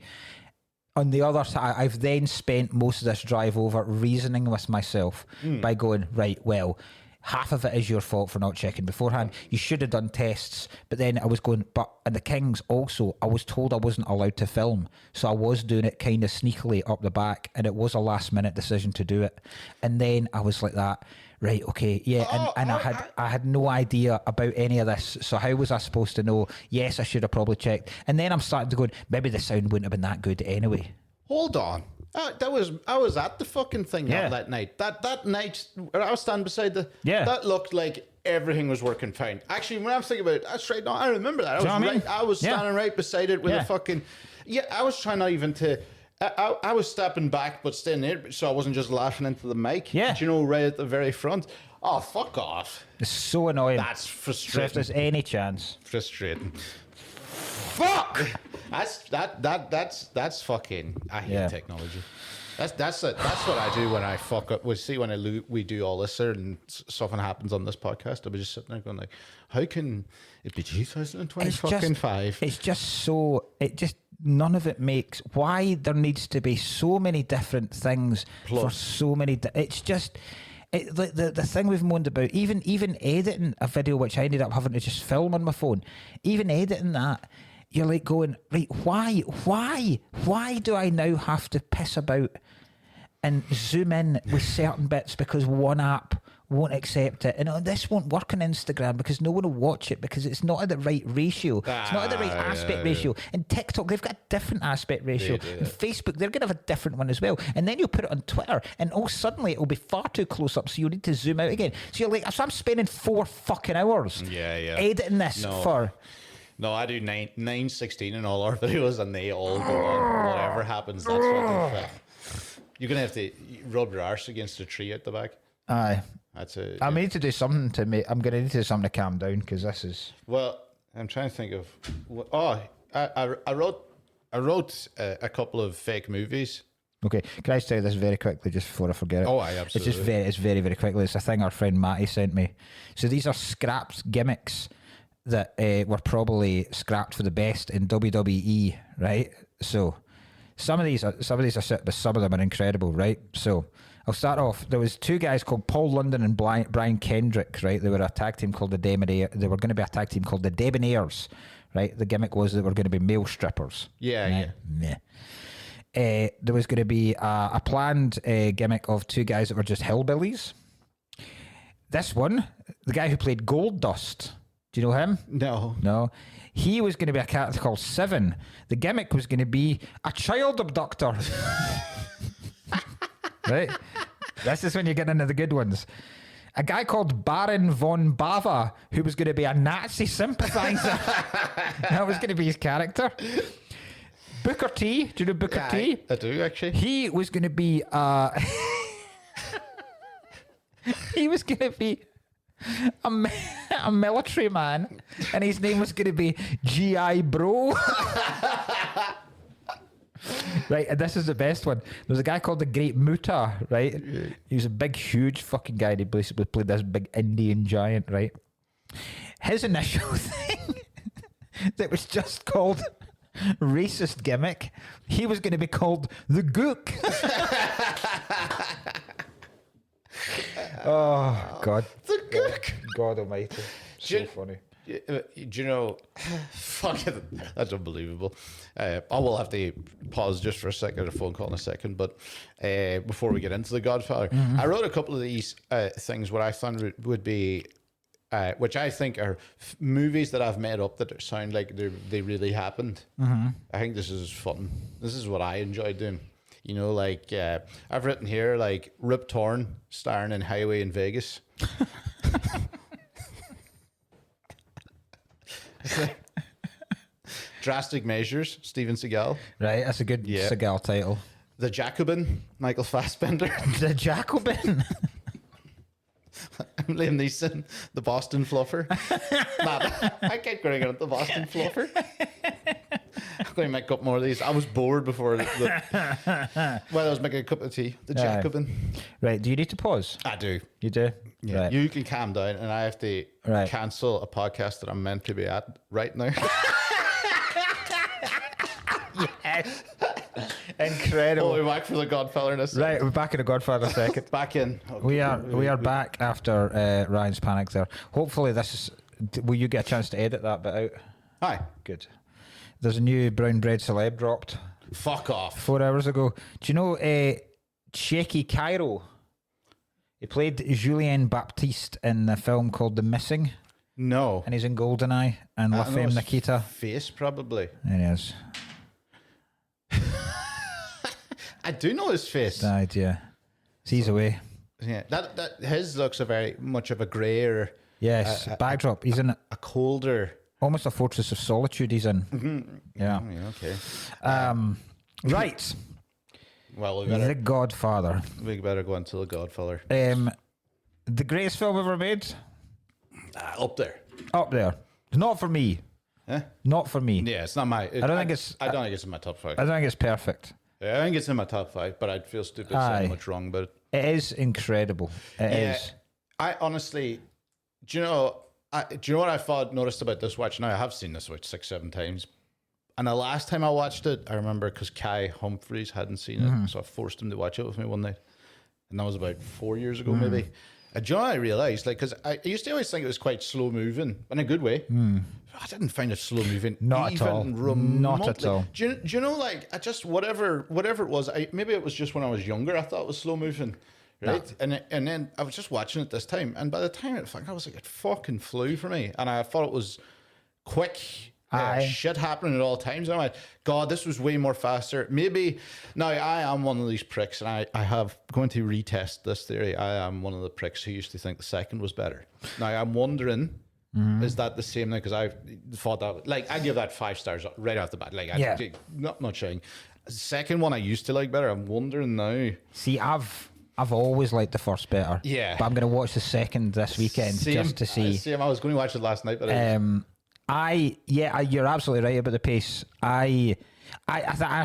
On the other side, I've then spent most of this drive over reasoning with myself by going, right, well, half of it is your fault for not checking beforehand. You should have done tests. But then I was going, and the Kings also, I was told I wasn't allowed to film. So I was doing it kind of sneakily up the back, and it was a last minute decision to do it. And then I was like that, right, okay, yeah. And I had no idea about any of this. So how was I supposed to know? Yes, I should have probably checked. And then I'm starting to go, maybe the sound wouldn't have been that good anyway. Hold on. I was at the fucking thing that night. That night, I was standing beside that looked like everything was working fine. Actually, when I was thinking about it, that's right. No, I remember that. I was standing right beside it with a fucking. Yeah, I was trying not even to. I was stepping back, but staying there, so I wasn't just laughing into the mic. Yeah, do you know, right at the very front. Oh, fuck off! It's so annoying. That's frustrating. So if there's any chance, frustrating. Fuck. That's fucking. I hate technology. That's what I do when I fuck up. We do all this and something happens on this podcast. I'll be just sitting there going like, how can it be 2025? It's just so. It just none of it makes. Why there needs to be so many different things for so many. It's just. The thing we've moaned about, even editing a video, which I ended up having to just film on my phone, even editing that, you're like going, right, why do I now have to piss about and zoom in with certain bits because one app won't accept it, and this won't work on Instagram because no one will watch it because it's not at the right ratio. It's not at the right aspect ratio. And TikTok, they've got a different aspect ratio. And Facebook, they're going to have a different one as well. And then you'll put it on Twitter, and suddenly it'll be far too close up, so you'll need to zoom out again. So you're like, so I'm spending 4 fucking hours editing this for. No, I do 9:16 in all our videos, and they all go on. Whatever happens, that's what they fit. You're gonna have to rub your arse against a tree at the back. Aye. That's it. I need to do something to make. I'm gonna need to do something to calm down because this is. Well, I'm trying to think of. I wrote a couple of fake movies. Okay, can I say this very quickly just before I forget it? Oh, I absolutely. It's very, very quickly. It's a thing our friend Matty sent me. So these are scrapped gimmicks that were probably scrapped for the best in WWE, right? So some of these are sick, but some of them are incredible, right? So I'll start off. There was two guys called Paul London and Brian Kendrick, right? They were a tag team called the Debonair. They were going to be a tag team called the Debonairs, right? The gimmick was they were going to be male strippers. Yeah. There was going to be a planned gimmick of two guys that were just hillbillies. This one, the guy who played Goldust, do you know him? No. He was going to be a character called Seven. The gimmick was going to be a child abductor. Right? This is when you get into the good ones. A guy called Baron von Bava, who was going to be a Nazi sympathizer. That was going to be his character. Booker T. Do you know Booker T? I do, actually. He was going to be he was going to be a military man, and his name was going to be G.I. Bro. Right, and this is the best one. There's a guy called the Great Muta, right? Yeah. He was a big, huge fucking guy. He basically played this big Indian giant, right? His initial thing that was just called racist gimmick, he was going to be called the Gook. Oh, God. The Gook. God almighty. So funny. Do you know, fuck it, that's unbelievable. I will have to pause just for a second, a phone call in a second, but before we get into The Godfather, I wrote a couple of these things what I found would be, which I think are movies that I've made up that sound like they really happened. I think this is fun. This is what I enjoy doing. You know, like, I've written here, like, Rip Torn starring in Highway in Vegas. Drastic Measures, Steven Seagal. Right, that's a good Seagal title. The Jacobin, Michael Fassbender. The Jacobin. Liam Neeson, The Boston Fluffer. Man, I kept going on The Boston Fluffer. I'm going to make up more of these. I was bored before. I was making a cup of tea. The Jacobin. Right, do you need to pause? I do. You do? Yeah. Right. You can calm down, and I have to cancel a podcast that I'm meant to be at right now. Yes. Incredible. We're back for The Godfather in a second. Right, we're back in The Godfather second. Back in. Okay. We are back after Ryan's panic there. Hopefully this is... Will you get a chance to edit that bit out? Aye. Good. There's a new brown bread celeb dropped. Fuck off. 4 hours ago. Do you know Cheikhy Cairo? He played Julien Baptiste in the film called The Missing. No. And he's in GoldenEye and La Femme Nikita. Face, probably. There he is. I do know his face. Died, yeah. He's away. Yeah, that his looks a very much of a greyer. Yes, backdrop. He's in a colder, almost a Fortress of Solitude. He's in. Mm-hmm. Yeah. Okay. Right. Well, The Godfather. We better go into The Godfather. The greatest film ever made. Up there. Up there. Not for me. Huh? Not for me. Yeah, it's not my. I don't think it's in my top 5. I don't think it's perfect. Yeah, I think it's in my top 5, but I'd feel stupid saying much wrong about it. It is incredible. It is. I honestly, do you know what I noticed about this watch? Now I have seen this watch 6-7 times, and the last time I watched it, I remember because Kai Humphries hadn't seen it, so I forced him to watch it with me one night, and that was about 4 years ago, maybe. And do you know what I realised? Like, because I used to always think it was quite slow moving in a good way. I didn't find it slow moving. Not at all. Not at all. Do you know, like, I just, whatever it was, maybe it was just when I was younger, I thought it was slow moving. Right? No. And then I was just watching it this time, and by the time I was like, it fucking flew for me. And I thought it was quick. Shit happening at all times. And I'm like, God, this was way more faster. Maybe now I am one of these pricks, and I have going to retest this theory. I am one of the pricks who used to think the second was better. Now I'm wondering, is that the same now? Because I thought that, like, I give that 5 stars right off the bat. Like, not showing. Second one I used to like better. I'm wondering now. See, I've always liked the first better. Yeah, but I'm going to watch the second this weekend just to see. Same. I was going to watch it last night, but you're absolutely right about the pace. I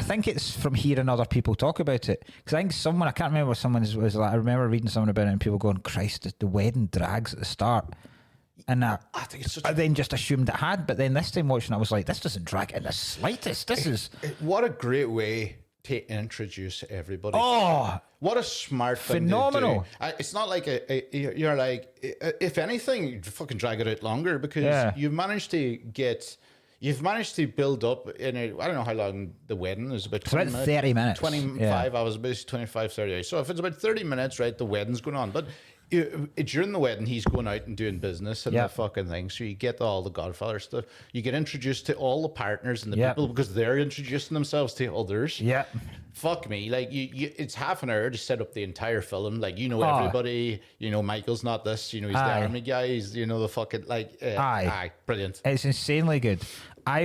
think it's from hearing other people talk about it, because I think I can't remember, someone was like, I remember reading someone about it and people going, Christ, the wedding drags at the start, and I think I then just assumed it had, but then this time watching I was like, this doesn't drag in the slightest. This is what a great way to introduce everybody. Oh, what a smart thing phenomenal. to do. It's not like you're like, if anything, you fucking drag it out longer because you've managed to build up in a, I don't know how long the wedding is, about 20 about 30 minutes. 25 hours, basically 25, 30 hours. So if it's about 30 minutes, right, the wedding's going on. But during the wedding, he's going out and doing business and the fucking thing. So you get all the Godfather stuff. You get introduced to all the partners and the people because they're introducing themselves to others. Yeah. Fuck me. Like, it's half an hour to set up the entire film. Like, everybody. Michael's not this. He's the army guy. He's, the fucking, like... aye. Brilliant. It's insanely good. I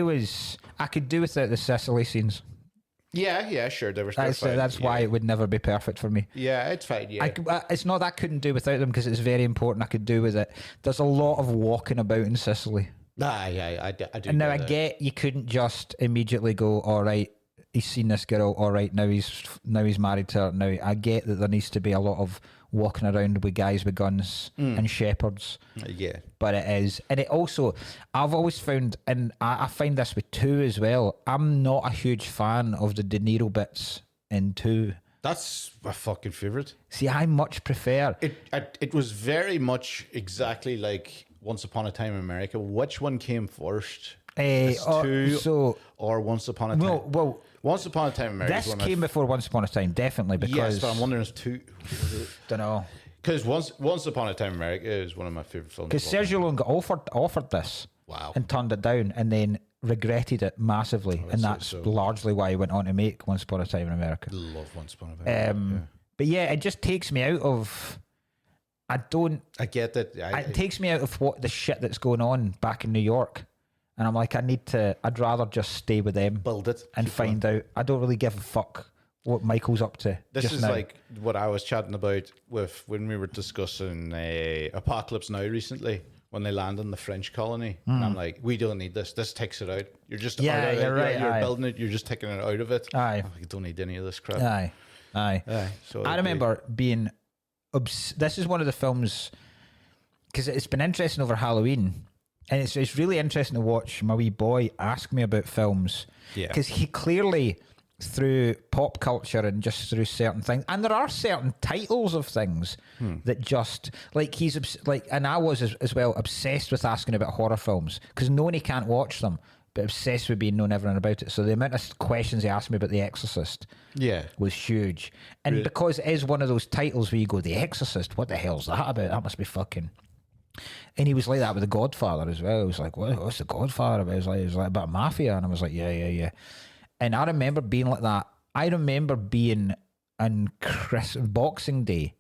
could do without the Sicily scenes. Yeah, sure. That's why it would never be perfect for me. Yeah, it's fine. Yeah, it's not that I couldn't do without them because it's very important. I could do with it. There's a lot of walking about in Sicily. I do. And now I get you couldn't just immediately go, all right, he's seen this girl, all right, now he's married to her. Now I get that there needs to be a lot of walking around with guys with guns and shepherds. Yeah. But it is. And it also, I've always found, and I find this with 2 as well, I'm not a huge fan of the De Niro bits in 2. That's my fucking favourite. See, I much prefer... It was very much exactly like Once Upon a Time in America. Which one came first? 2 or Once Upon a Time? Well, Once Upon a Time in America. This came before Once Upon a Time, definitely, because... Yes, but I'm wondering if 2... Don't know. Because Once Upon a Time in America is one of my favourite films. Because Sergio Leone got offered this. Wow. And turned it down, and then regretted it massively. And that's largely why he went on to make Once Upon a Time in America. Love Once Upon a Time. But yeah, it just takes me out of... I get that. It takes me out of what the shit that's going on back in New York. And I'm like, I'd rather just stay with them. Build it. And find out. I don't really give a fuck what Michael's up to. This is now. Like what I was chatting about when we were discussing Apocalypse Now recently, when they land in the French colony. And I'm like, we don't need this. This takes it out. You're just out of it. Right, you're building it. You're just taking it out of it. Aye. You don't need any of this crap. Aye. So I remember being... This is one of the films... Because it's been interesting over Halloween... And it's really interesting to watch my wee boy ask me about films. Yeah. Because he clearly, through pop culture and just through certain things, and there are certain titles of things that just, like and I was as well obsessed with asking about horror films, because knowing he can't watch them, but obsessed with being known everything about it. So the amount of questions he asked me about The Exorcist was huge. And because it is one of those titles where you go, The Exorcist, what the hell's that about? That must be fucking... And he was like that with The Godfather as well. He was like, what's The Godfather about? He was like about mafia. And I was like, yeah. And I remember being like that. I remember being on Boxing Day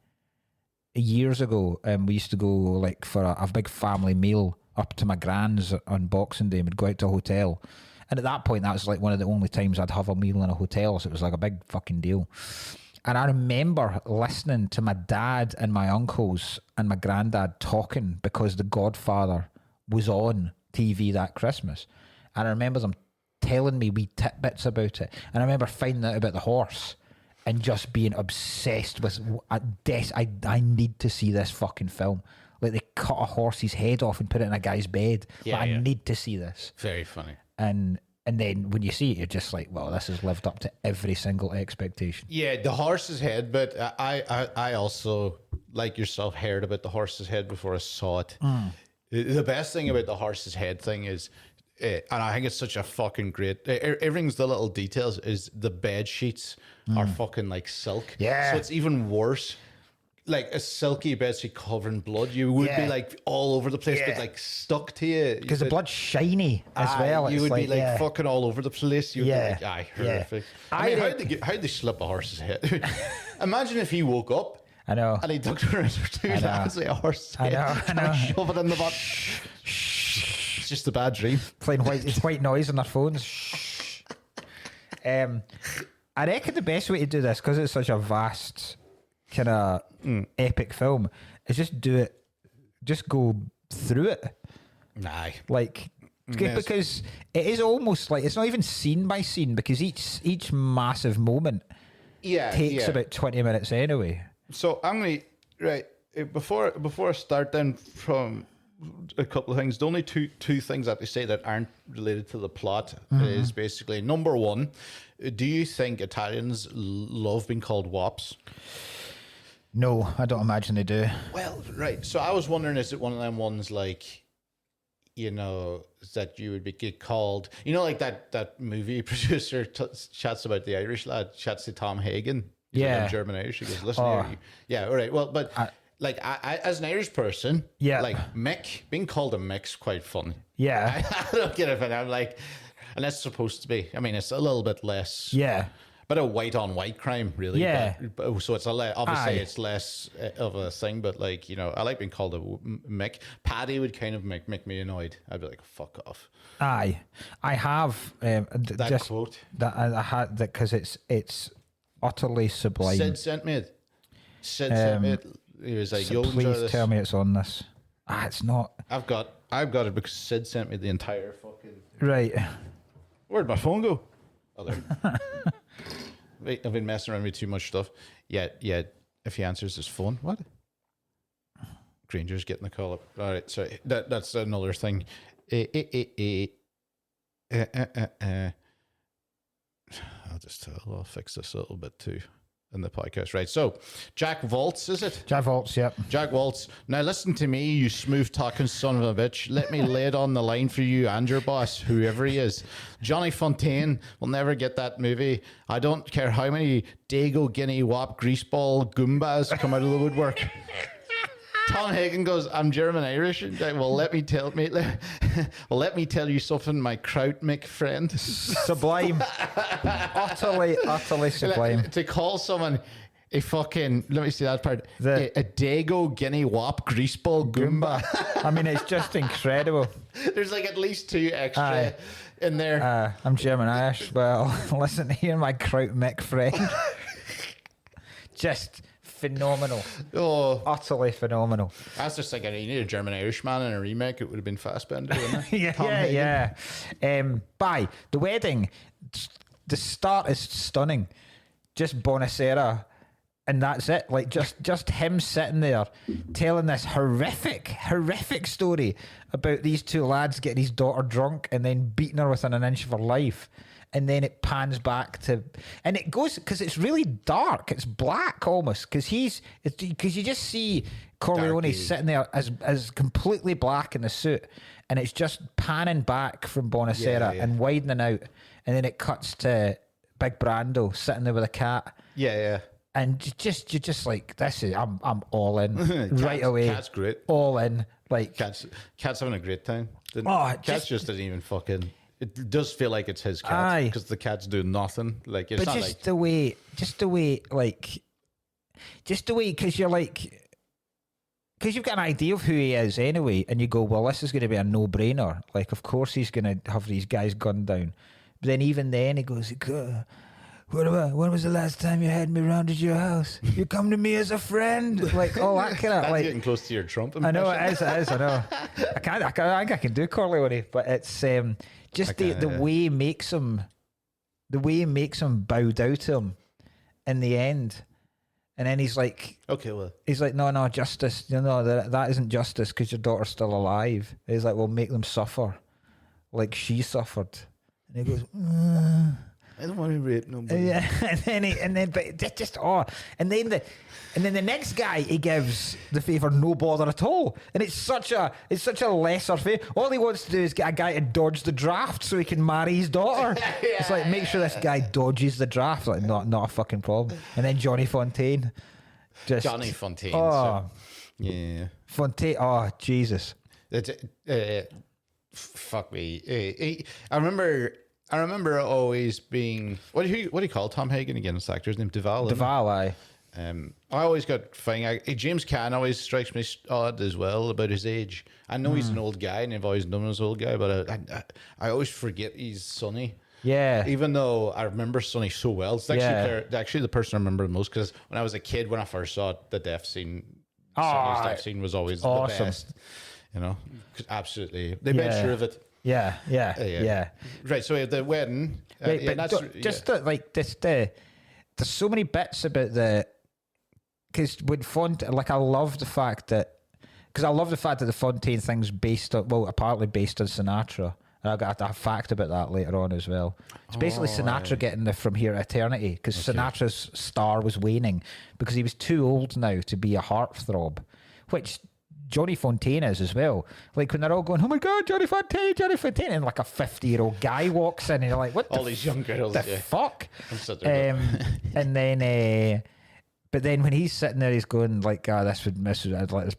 years ago. We used to go like for a big family meal up to my gran's on Boxing Day. We'd go out to a hotel. And at that point, that was like one of the only times I'd have a meal in a hotel. So it was like a big fucking deal. And I remember listening to my dad and my uncles and my granddad talking because The Godfather was on TV that Christmas. And I remember them telling me wee tidbits about it. And I remember finding out about the horse and just being obsessed with... I need to see this fucking film. Like, they cut a horse's head off and put it in a guy's bed. I need to see this. Very funny. And then when you see it, you're just like, well, this has lived up to every single expectation. Yeah, the horse's head, but I also, like yourself, heard about the horse's head before I saw it. The best thing about the horse's head thing is, and I think it's such a fucking great, everything's the little details, is the bed sheets are fucking like silk. Yeah. So it's even worse. Like a silky bedsheet covered in blood, you would be like all over the place, but like stuck to you. Because the blood's shiny as well. You would be like fucking all over the place. You'd be like, horrific. I mean, how'd they slip a horse's head? Imagine if he woke up. I know. And he dug around for 2 hours like a horse's head. I know. Shove it in the butt. It's just a bad dream. Playing white noise on their phones. I reckon the best way to do this, because it's such a vast kind of epic film, is just go through it. Like, because it is almost like, it's not even scene by scene, because each massive moment takes about 20 minutes anyway. So I'm gonna before I start then from a couple of things. The only two things that they say that aren't related to the plot is basically, number one, do you think Italians love being called wops? No, I don't imagine they do. Well, right. So I was wondering, is it one of them ones like, you know, that you would get called, you know, like that movie producer chats about the Irish lad, chats to Tom Hagen. He's like German Irish. He goes, listen here. Yeah, all right. Well, but I as an Irish person, like Mick, being called a Mick's quite funny. Yeah. I don't get it, but I'm like, and that's supposed to be. I mean, it's a little bit less. Yeah. But a white on white crime, really. Yeah. But, so it's obviously it's less of a thing, but like, you know, I like being called a Mick. Paddy would kind of make me annoyed. I'd be like, fuck off. Aye. I have that just quote that I had that because it's utterly sublime. Sid sent me it. He was like, so please tell me it's on this. It's not. I've got it because Sid sent me the entire fucking. Right. Where'd my phone go? Oh, there. Wait, I've been messing around with too much stuff. Yeah. If he answers his phone, what? Granger's getting the call up. All right, sorry. That's another thing. I'll fix this a little bit too in the podcast. Right. So, Jack Waltz, is it? Jack Waltz, yep. Jack Waltz. Now listen to me, you smooth talking son of a bitch. Let me lay it on the line for you and your boss, whoever he is. Johnny Fontaine will never get that movie. I don't care how many Dago, Guinea, Wop, Greaseball, Goombas come out of the woodwork. Tom Hagen goes, I'm German Irish. Well, let me tell you something, my kraut Mick friend. Sublime. utterly sublime. To call someone a fucking, let me see that part, a Dago, Guinea, Wop, Greaseball, Goomba. I mean, it's just incredible. There's like at least two extra in there. I'm German Irish. Well, listen here, my kraut Mick friend. Just phenomenal. Oh, utterly phenomenal. I was just thinking, you need a German Irishman in a remake. It would have been Fassbender, wouldn't it? yeah. By the wedding, the start is stunning. Just Bonacera, and that's it. Like just him sitting there telling this horrific story about these two lads getting his daughter drunk and then beating her within an inch of her life. And then it pans back to, and it goes because it's really dark. It's black almost because you just see Corleone sitting there as completely black in the suit, and it's just panning back from Bonacera and widening out, and then it cuts to Big Brando sitting there with a cat. Yeah. And you're just like, this is I'm all in right away. Cat's great. All in. Like Cat's having a great time. Cat's just didn't even fucking. It does feel like it's his cat because the cat's doing nothing. Like it's not like the way, because you're like, because you've got an idea of who he is anyway, and you go, well, this is going to be a no-brainer. Like, of course he's going to have these guys gunned down. But then even then he goes, when was the last time you had me round at your house? You come to me as a friend, like all that kind of that's like getting close to your Trump impression. I know it is. I know. I think I can do Corleone, but it's just the way he makes him, bow down to him in the end, and then he's like, okay, well, he's like, no, justice, that isn't justice because your daughter's still alive. He's like, well, make them suffer, like she suffered, and he goes. I don't want to rape nobody. Yeah, and then the next guy he gives the favour no bother at all, and it's such a lesser favour. All he wants to do is get a guy to dodge the draft so he can marry his daughter. It's like, make sure this guy dodges the draft, like not a fucking problem. And then Johnny Fontaine, Johnny Fontaine, yeah, Fontaine. Oh Jesus, fuck me. I remember always being what do you call Tom Hagen again? His actor's name Duval. Aye. I always got James Caan always strikes me odd as well about his age. I know he's an old guy and I've always known him as an old guy, but I always forget he's Sonny. Yeah. Even though I remember Sonny so well, it's actually the person I remember the most because when I was a kid, when I first saw it, the death scene, Sonny's death scene was always awesome. The best. You know, absolutely, they made sure of it. Yeah. Right, so the wedding. There's so many bits about because with I love the fact that because I love the fact that the Fontaine thing's apparently based on Sinatra. And I've got a fact about that later on as well. It's basically Sinatra getting the From Here to Eternity, because Sinatra's star was waning because he was too old now to be a heartthrob, which Johnny Fontaine is as well. Like when they're all going, oh my God, Johnny Fontaine, and like a 50-year-old guy walks in and you're like, what all these young girls, the fuck? And then but then when he's sitting there, he's going like, this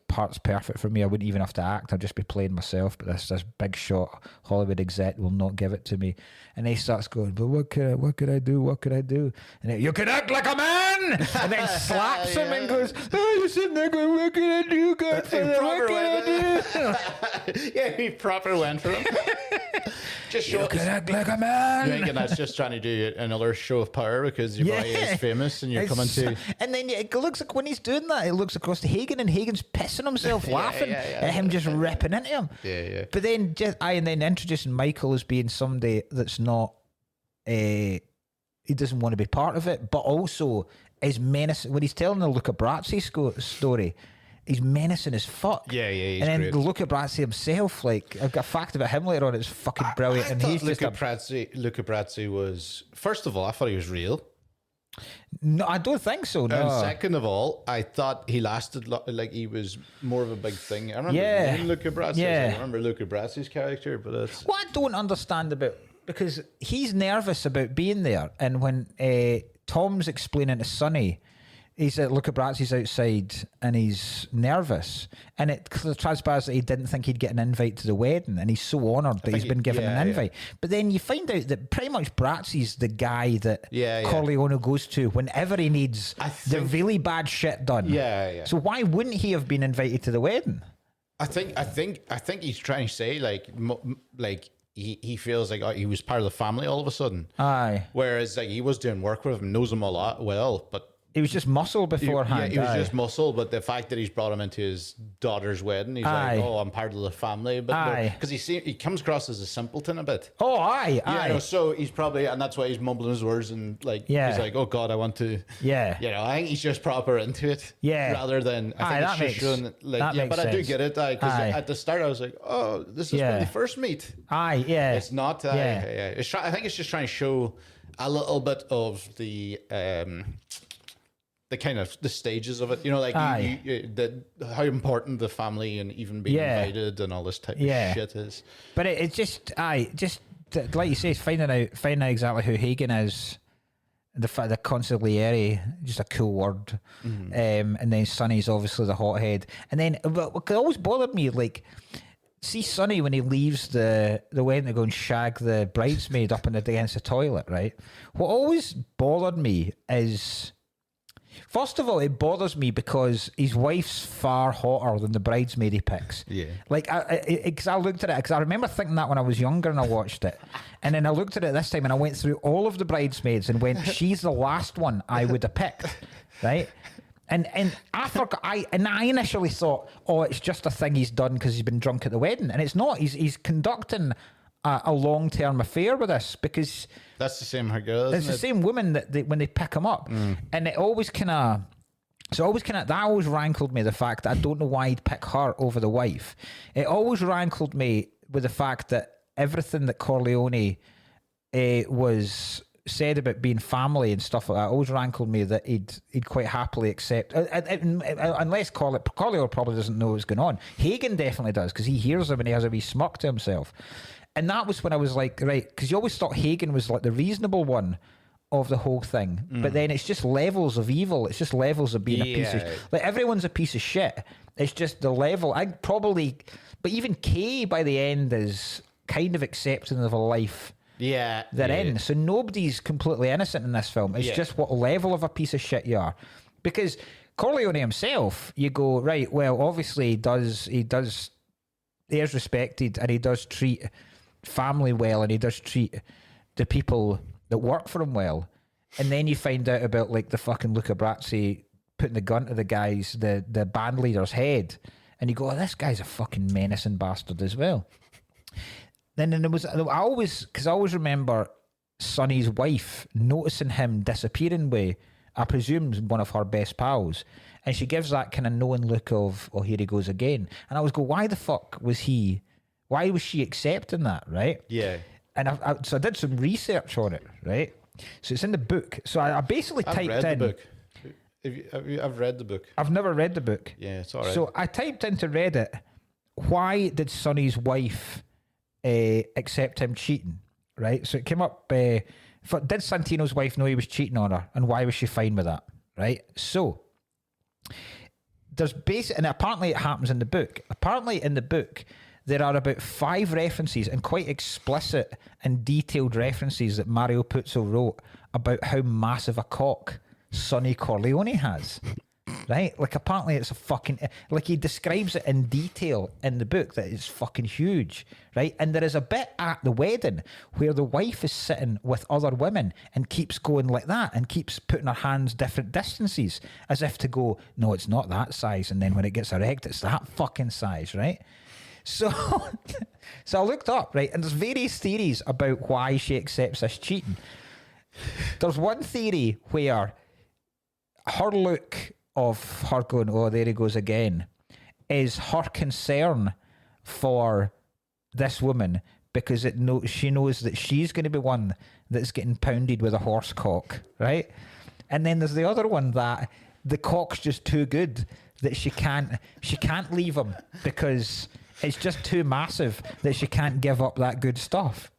part's perfect for me. I wouldn't even have to act. I'd just be playing myself. But this big shot Hollywood exec will not give it to me. And he starts going, but what could I do? What could I do? And then, you can act like a man. And then slaps him and goes, oh, you're sitting there going, what can I do, Godfather? What can I do? Yeah, he proper went for him. Just show you can act like a man. You think that's just trying to do another show of power because your guy is famous and you're coming to. And then it looks like when he's doing that, it looks across to Hagen, and Hagen's pissing himself laughing at him just ripping into him. Yeah. But then and then introducing Michael as being somebody that's not, he doesn't want to be part of it, but also is menacing. When he's telling the Luca Brasi story, he's menacing as fuck. Yeah, he's and then great. Luca Brasi himself, like, I've got a fact about him later on, it's fucking brilliant. I thought Luca Brasi was, first of all, I thought he was real. No, I don't think so. No. And second of all, I thought he lasted like he was more of a big thing. I remember Luca Brasi. I remember Luca Brasi's character, but it's what I don't understand about, because he's nervous about being there, and when Tom's explaining to Sonny, he's at Luca Brasi's outside and he's nervous, and it transpires that he didn't think he'd get an invite to the wedding, and he's so honoured that he's been given an invite. But then you find out that pretty much Brasi's the guy that Corleone goes to whenever he needs the really bad shit done. So why wouldn't he have been invited to the wedding? I think he's trying to say like he feels like he was part of the family all of a sudden. Aye. Whereas like he was doing work with him, knows him a lot well, but he was just muscle beforehand. He was just muscle, but the fact that he's brought him into his daughter's wedding, he's like, "Oh, I'm part of the family." But because he comes across as a simpleton a bit. Oh, aye. So he's probably, and that's why he's mumbling his words and like he's like, "Oh God, I want to." Yeah. I think he's just proper into it. Yeah. Rather than I think it's just showing like but sense. I do get it. Because at the start I was like, "Oh, this is when they first meet." It's not. I think it's just trying to show a little bit of the kind of the stages of it, like how important the family and even being invited and all this type of shit is. But it's just like you say, finding out exactly who Hagen is. The consigliere, just a cool word, and then Sonny's obviously the hothead, and then what always bothered me, like, see Sonny when he leaves the wedding to go and shag the bridesmaid up against the toilet, right? What always bothered me is, first of all, it bothers me because his wife's far hotter than the bridesmaid he picks. Yeah. Like, I looked at it, because I remember thinking that when I was younger and I watched it. And then I looked at it this time and I went through all of the bridesmaids and went, she's the last one I would have picked, right? And I forgot, I initially thought, oh, it's just a thing he's done because he's been drunk at the wedding. And it's not. He's conducting a long-term affair with this, because that's the same girl, isn't it? It's the same woman that when they pick him up, and it always kind of that always rankled me, the fact that I don't know why he'd pick her over the wife. It always rankled me with the fact that everything that Corleone was said about being family and stuff like that always rankled me, that he'd quite happily accept, unless Corleone probably doesn't know what's going on. Hagen definitely does, because he hears him and he has a wee smirk to himself. And that was when I was like, right, because you always thought Hagen was like the reasonable one of the whole thing. But then it's just levels of evil. It's just levels of being a piece of... Like, everyone's a piece of shit. It's just the level. But even Kay, by the end, is kind of accepting of a life they're in. So nobody's completely innocent in this film. It's just what level of a piece of shit you are. Because Corleone himself, you go, right, well, obviously he does... He is respected, and he does treat family well, and he does treat the people that work for him well. And then you find out about, like, the fucking Luca Brasi putting the gun to the band leader's head, and you go, oh, this guy's a fucking menacing bastard as well. Then there was, I always remember Sonny's wife noticing him disappearing with, I presume, one of her best pals. And she gives that kind of knowing look of, oh, here he goes again. And I was go, why the fuck was she accepting that, right? Yeah. And so I did some research on it, right? So it's in the book. So I basically typed in... I've read the book. I've read the book. I've never read the book. Yeah, it's all right. So I typed into Reddit, why did Sonny's wife accept him cheating, right? So it came up, did Santino's wife know he was cheating on her, and why was she fine with that, right? So there's and apparently it happens in the book. Apparently in the book, there are about 5 references, and quite explicit and detailed references that Mario Puzo wrote about how massive a cock Sonny Corleone has. Right? Like, apparently it's a fucking... Like, he describes it in detail in the book that it's fucking huge, right? And there is a bit at the wedding where the wife is sitting with other women and keeps going like that and keeps putting her hands different distances as if to go, no, it's not that size. And then when it gets erect, it's that fucking size, right? So, so I looked up, right? And there's various theories about why she accepts this cheating. There's one theory where her look of her going, oh, there he goes again, is her concern for this woman because she knows that she's going to be one that's getting pounded with a horse cock, right? And then there's the other one that the cock's just too good that she can't leave him because it's just too massive that she can't give up that good stuff.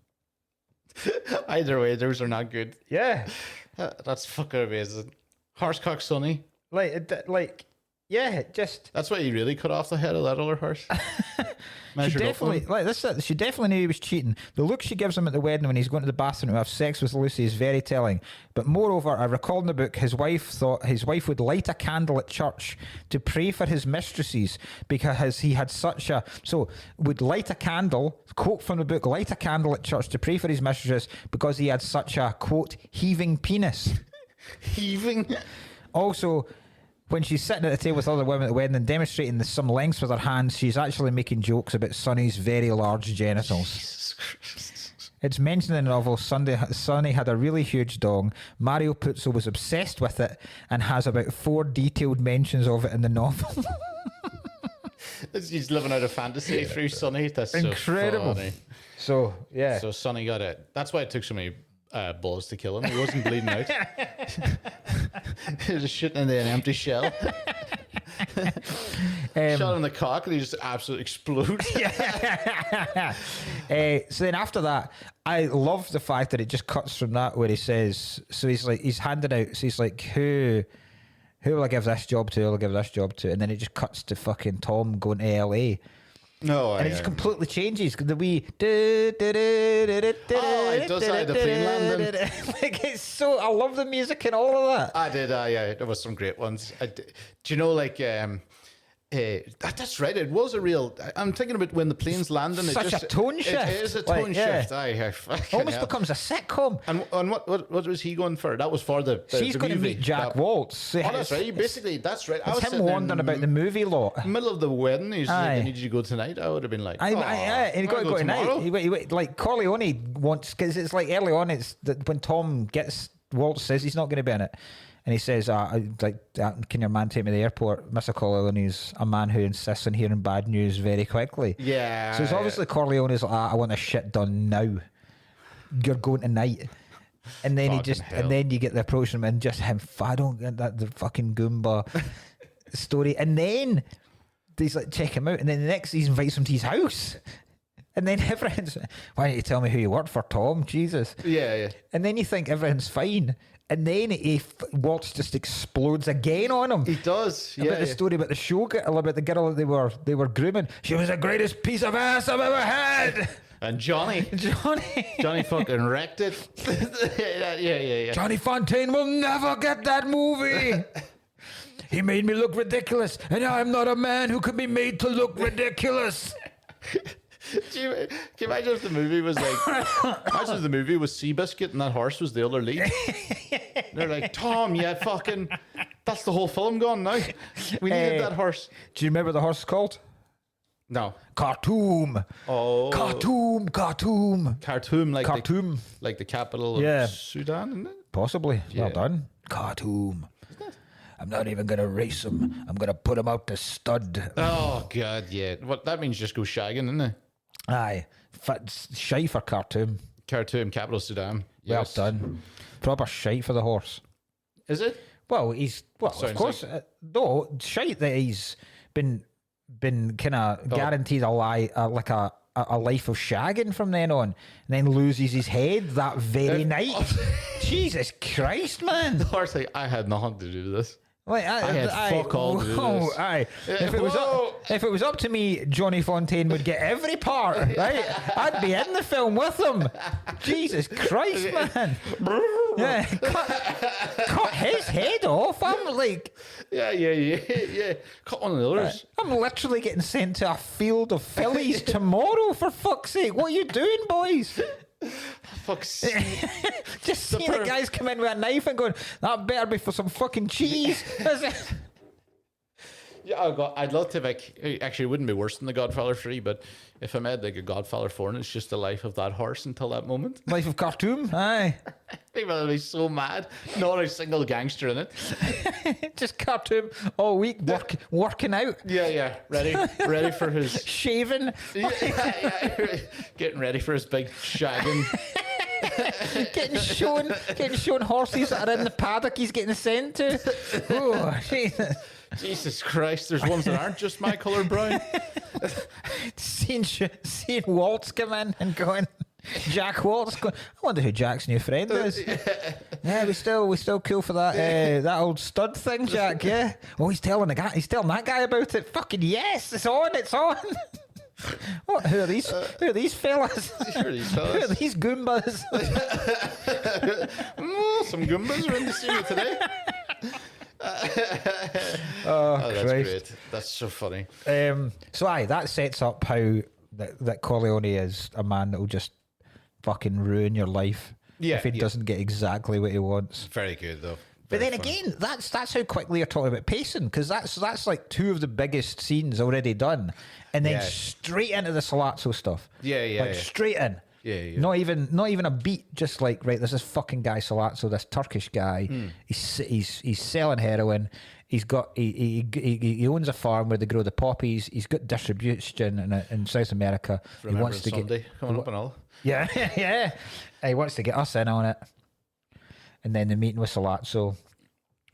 Either way, those are not good. Yeah. That's fucking amazing. Horsecock Sonny. Yeah, just... That's why he really cut off the head of that other horse. She definitely knew he was cheating. The look she gives him at the wedding when he's going to the bathroom to have sex with Lucy is very telling. But moreover, I recall in the book, his wife thought his wife would light a candle at church to pray for his mistresses because he had such a... So, would light a candle, quote from the book, light a candle at church to pray for his mistresses because he had such a, quote, heaving penis. Heaving? Also... When she's sitting at the table with other women at the wedding and demonstrating some lengths with her hands, she's actually making jokes about Sonny's very large genitals. It's mentioned in the novel, Sonny had a really huge dong. Mario Puzo was obsessed with it and has about 4 detailed mentions of it in the novel. He's living out a fantasy through Sonny. That's incredible. So funny. So, yeah. So Sonny got it. That's why it took so many balls to kill him. He wasn't bleeding out. He was just shitting in an empty shell. Shot him in the cock and he just absolutely explodes. So then after that, I love the fact that it just cuts from that where he says, so he's handed out, so he's like, who will I give this job to? Who will I give this job to? And then it just cuts to fucking Tom going to LA. No, and it just completely changes. The wee it does the plane landing. Like, it's so, I love the music and all of that. I did, yeah, there was some great ones. Do you know, like, that's right, it was a real, I'm thinking about when the plane's landing. Such a tone shift. It is a tone shift. Almost becomes a sitcom. And what was he going for? That was for the She's going to meet Jack Waltz. Oh, that's right. That's right. It's him wondering about the movie lot. Middle of the wedding, he's like, I need you to go tonight. I would have been like, and he got to go tonight. He like Corleone wants, because it's like early on, it's that when Tom gets, Waltz says he's not going to be in it. And he says, can your man take me to the airport? Mr. Corleone's a man who insists on hearing bad news very quickly. Yeah. So it's obviously Corleone's like, I want this shit done now. You're going tonight. And then and then you get the approach from him and just him, I don't get that, the fucking Goomba story. And then he's like, check him out. And then the next he invites him to his house. And then everyone's, why don't you tell me who you work for, Tom? Jesus. Yeah. And then you think everything's fine. And then Waltz just explodes again on him. He does. About the story about the showgirl, about the girl that they were grooming. She was the greatest piece of ass I've ever had. And Johnny fucking wrecked it. Yeah. Johnny Fontaine will never get that movie. He made me look ridiculous, and I'm not a man who can be made to look ridiculous. Can you imagine if the movie was like, imagine if the movie was Seabiscuit and that horse was the other lead? They're like, Tom, that's the whole film gone now. We needed that horse. Do you remember what the horse is called? No. Khartoum. Oh. Khartoum. Khartoum, like the capital of Sudan, isn't it? Possibly. Yeah. Well done. Khartoum. I'm not even going to race him. I'm going to put him out to stud. Oh, God, yeah. What that means just go shagging, isn't it? Aye. Shy for Khartoum. Khartoum, capital Sudan. Well Yes. done. Proper shite for the horse. Is it? Well, of Sounds course. No, shite that he's been kind of guaranteed a life of shagging from then on, and then loses his head that very night. Jesus Christ, man! The horse like, I had nothing to do with this. Like, I had fuck all to do with this. Aye. If it was up to me, Johnny Fontaine would get every part, right? I'd be in the film with him. Jesus Christ, man! Yeah, cut his head off. I'm like, yeah. Cut one of the others. I'm literally getting sent to a field of fillies tomorrow. For fuck's sake, what are you doing, boys? Fuck's sake. Just seeing the guys come in with a knife and going, that better be for some fucking cheese. Yeah, I'd love to, like, actually, it wouldn't be worse than The Godfather 3, but if I made, like, a Godfather 4 and it's just the life of that horse until that moment. Life of Khartoum, aye. People would be so mad. Not a single gangster in it. Just Khartoum all week, working out. Yeah. Ready for his... Shaving. Yeah. Getting ready for his big shagging. getting shown horses that are in the paddock he's getting sent to. Oh, Jesus. Jesus Christ, there's ones that aren't just my colour brown. seeing Waltz come in and going, Jack Waltz going, I wonder who Jack's new friend is. Yeah, we still cool for that that old stud thing, Jack. Yeah. Oh, he's telling that guy about it. Fucking yes, it's on. What? Who are these? Who are these fellas? Who are these Goombas? Some Goombas are in the studio today. That's Christ. great. That's so funny. That sets up how that Corleone is a man that will just fucking ruin your life if he doesn't get exactly what he wants. Very good though. But then again, that's how quickly you're talking about pacing, because that's like two of the biggest scenes already done, and then straight into the Salazzo stuff. Straight in. Yeah. Not even a beat. Just like, right, there's this fucking guy Salazzo, this Turkish guy. He's selling heroin. He's got he owns a farm where they grow the poppies. He's got distribution in South America. He wants to Sunday coming up and all. Yeah. He wants to get us in on it. And then the meeting with Salazzo.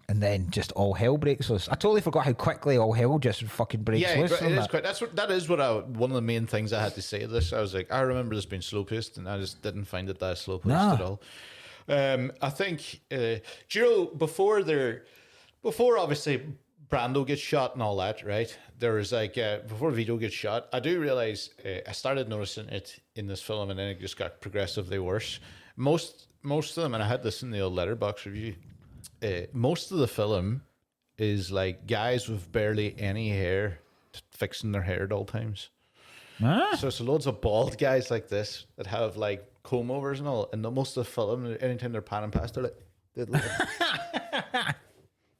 And then just all hell breaks loose. I totally forgot how quickly all hell just fucking breaks loose. Yeah, it is quite. That is what one of the main things I had to say to this. I was like, I remember this being slow paced, and I just didn't find it that slow paced at all. I think, before obviously Brando gets shot and all that, right? There was like before Vito gets shot, I do realize I started noticing it in this film, and then it just got progressively worse. Most of them, and I had this in the old Letterboxd review. Most of the film is like guys with barely any hair fixing their hair at all times. So it's loads of bald guys like this that have like comb overs and all, and most of the film, anytime they're panning past, they're like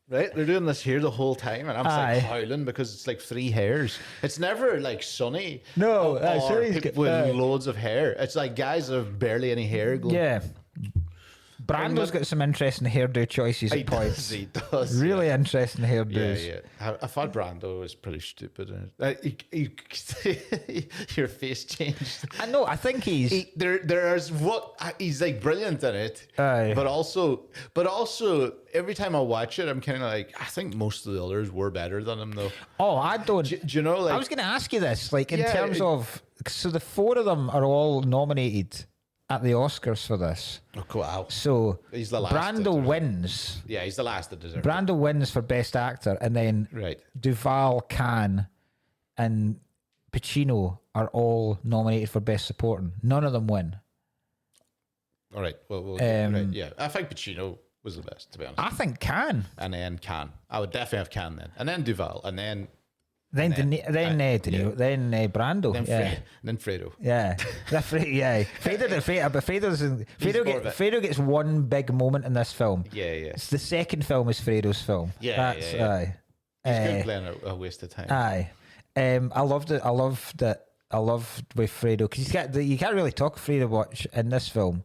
right, they're doing this here the whole time, and I'm just like howling because it's like three hairs. It's never like Sunny. No, or people with loads of hair. It's like guys that have barely any hair. Yeah. Brando's got some interesting hairdo choices at points. He does. Really interesting hairdos. Yeah. I thought Brando was pretty stupid. Your face changed. I know. I think he's he's like brilliant in it. Aye. But also, every time I watch it, I'm kind of like, I think most of the others were better than him, though. Oh, I don't. Do you know? Like, I was going to ask you this, like in terms of, so the four of them are all nominated at the Oscars for this. Oh, wow. So he's the last Brando wins. Yeah, he's the last that deserves Brando wins for Best Actor, and then Duvall, Cannes, and Pacino are all nominated for Best Supporting. None of them win. All right. Well, right. Yeah, I think Pacino was the best, to be honest. I think Cannes. And then Cannes. I would definitely have Cannes then. And then Duvall. And then Then Brando, then Fredo. Yeah, Fredo gets one big moment in this film. Yeah. It's the second film is Fredo's film. Yeah. He's good playing a waste of time. Aye, I loved it. I loved with Fredo because you can't really talk Fredo much in this film.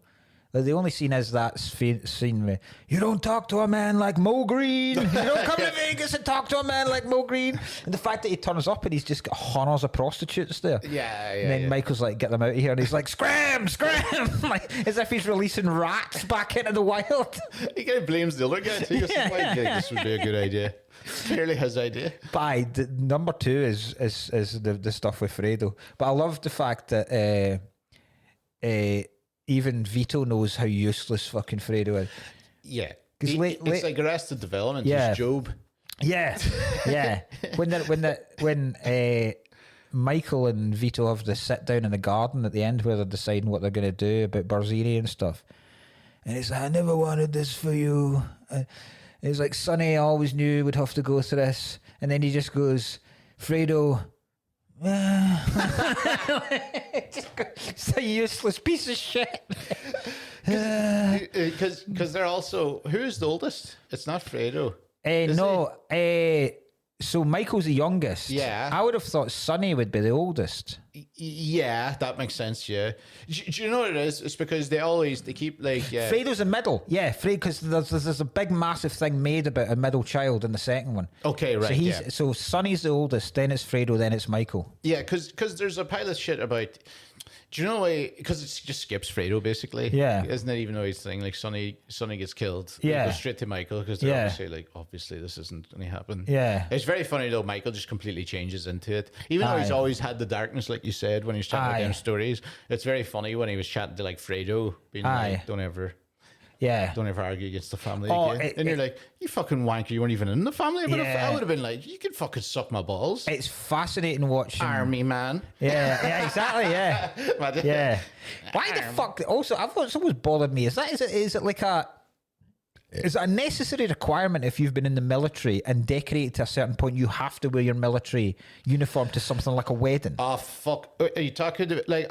The only scene is that scene where you don't talk to a man like Mo Green. You don't come to Vegas and talk to a man like Mo Green. And the fact that he turns up and he's just got hundreds of prostitutes there. Yeah. And then Michael's like, get them out of here. And he's like, scram. Like, as if he's releasing rats back into the wild. He kind of blames the other guy too. He goes, "Why do you think this would be a good idea?" Clearly his idea. But number 2 is the stuff with Fredo. But I love the fact that even Vito knows how useless fucking Fredo is. Yeah. It's like Arrested Development. Yeah. He's Job. Yeah. When Michael and Vito have the sit down in the garden at the end where they're deciding what they're going to do about Barzini and stuff. And it's like, I never wanted this for you. It's like, Sonny, I always knew we'd have to go through this. And then he just goes, Fredo... It's a useless piece of shit. Because they're also... Who's the oldest? It's not Fredo. So Michael's the youngest. Yeah. I would have thought Sonny would be the oldest. Yeah, that makes sense, yeah. Do you know what it is? It's because they keep like... Fredo's the middle. Yeah, because there's a big massive thing made about a middle child in the second one. Okay, right, So Sonny's the oldest, then it's Fredo, then it's Michael. Yeah, because there's a pile of shit about... Do you know why? Because it just skips Fredo, basically. Yeah. Isn't it even though he's saying, like, Sonny gets killed? Yeah. It goes straight to Michael, because they're obviously this isn't going to happen. Yeah. It's very funny, though. Michael just completely changes into it. Even though he's always had the darkness, like you said, when he was chatting down stories. It's very funny when he was chatting to, like, Fredo, being like, don't ever argue against the family again. And you're like, you fucking wanker, you weren't even in the family. But I would have been like, you can fucking suck my balls. It's fascinating watching... Army man. Yeah, exactly, yeah. Yeah. Why the fuck... Also, it's always bothered me. Is it like a... Is it a necessary requirement if you've been in the military and decorated to a certain point, you have to wear your military uniform to something like a wedding? Oh, fuck. Are you talking to... Like,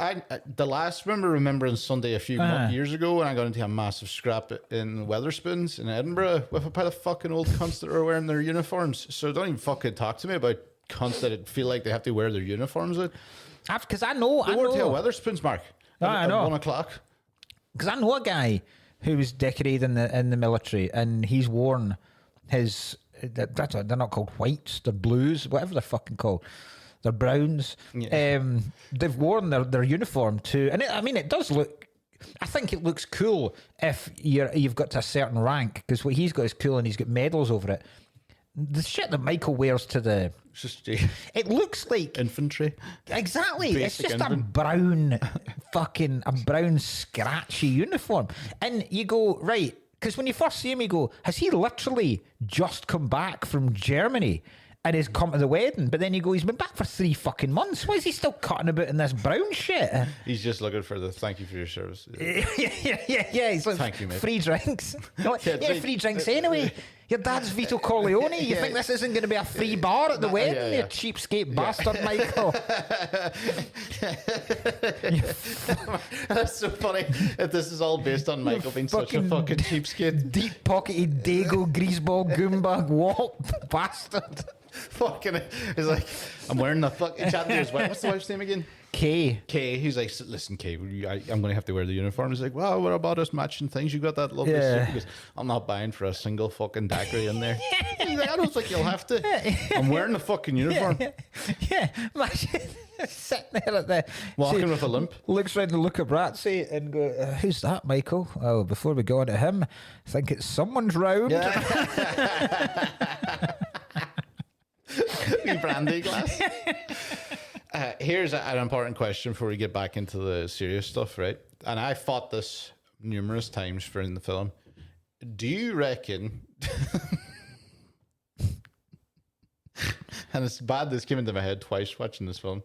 remembering Sunday a few years ago when I got into a massive scrap in Weatherspoons in Edinburgh with a pile of fucking old cunts that were wearing their uniforms. So don't even fucking talk to me about cunts that feel like they have to wear their uniforms out. Because I know... They wore to a Weatherspoons, Mark. I know. At 1 o'clock. Because I know a guy who was decorated in the military, and he's worn his... They're not called whites, they're blues, whatever they're fucking called. They're browns. Yeah. They've worn their uniform too. And it does look... I think it looks cool if you've got to a certain rank, because what he's got is cool and he's got medals over it. The shit that Michael wears to the... It looks like... Infantry. Exactly. Basic it's just a brown scratchy uniform. And you go, right, because when you first see him, you go, has he literally just come back from Germany and has come to the wedding? But then you go, he's been back for 3 fucking months. Why is he still cutting about in this brown shit? He's just looking for the thank you for your service. Yeah. He's like, thank you, mate. Free drinks. Free drinks anyway. Your dad's Vito Corleone. You think this isn't going to be a free bar at the wedding? You cheapskate bastard, Michael. That's so funny. If this is all based on Michael being such a fucking cheapskate. Deep-pocketed Dago, greaseball, goomba, wop, bastard. Fucking, he's like, I'm wearing the fucking chat to his wife. What's the wife's name again? Kay. He's like, listen, Kay, I'm going to have to wear the uniform. He's like, well, what about us matching things? You got that lovely suit? He goes, I'm not buying for a single fucking daiquiri in there. He's like, I don't think you'll have to. I'm wearing the fucking uniform. Yeah. Sitting there at the... Walking with a limp. Looks round to look at Bratsy and go, who's that, Michael? Oh, before we go on to him, I think it's someone's round. Yeah. Wee brandy glass. Here's an important question before we get back into the serious stuff, right? And I fought this numerous times during the film. Do you reckon... and it's bad this came into my head twice watching this film.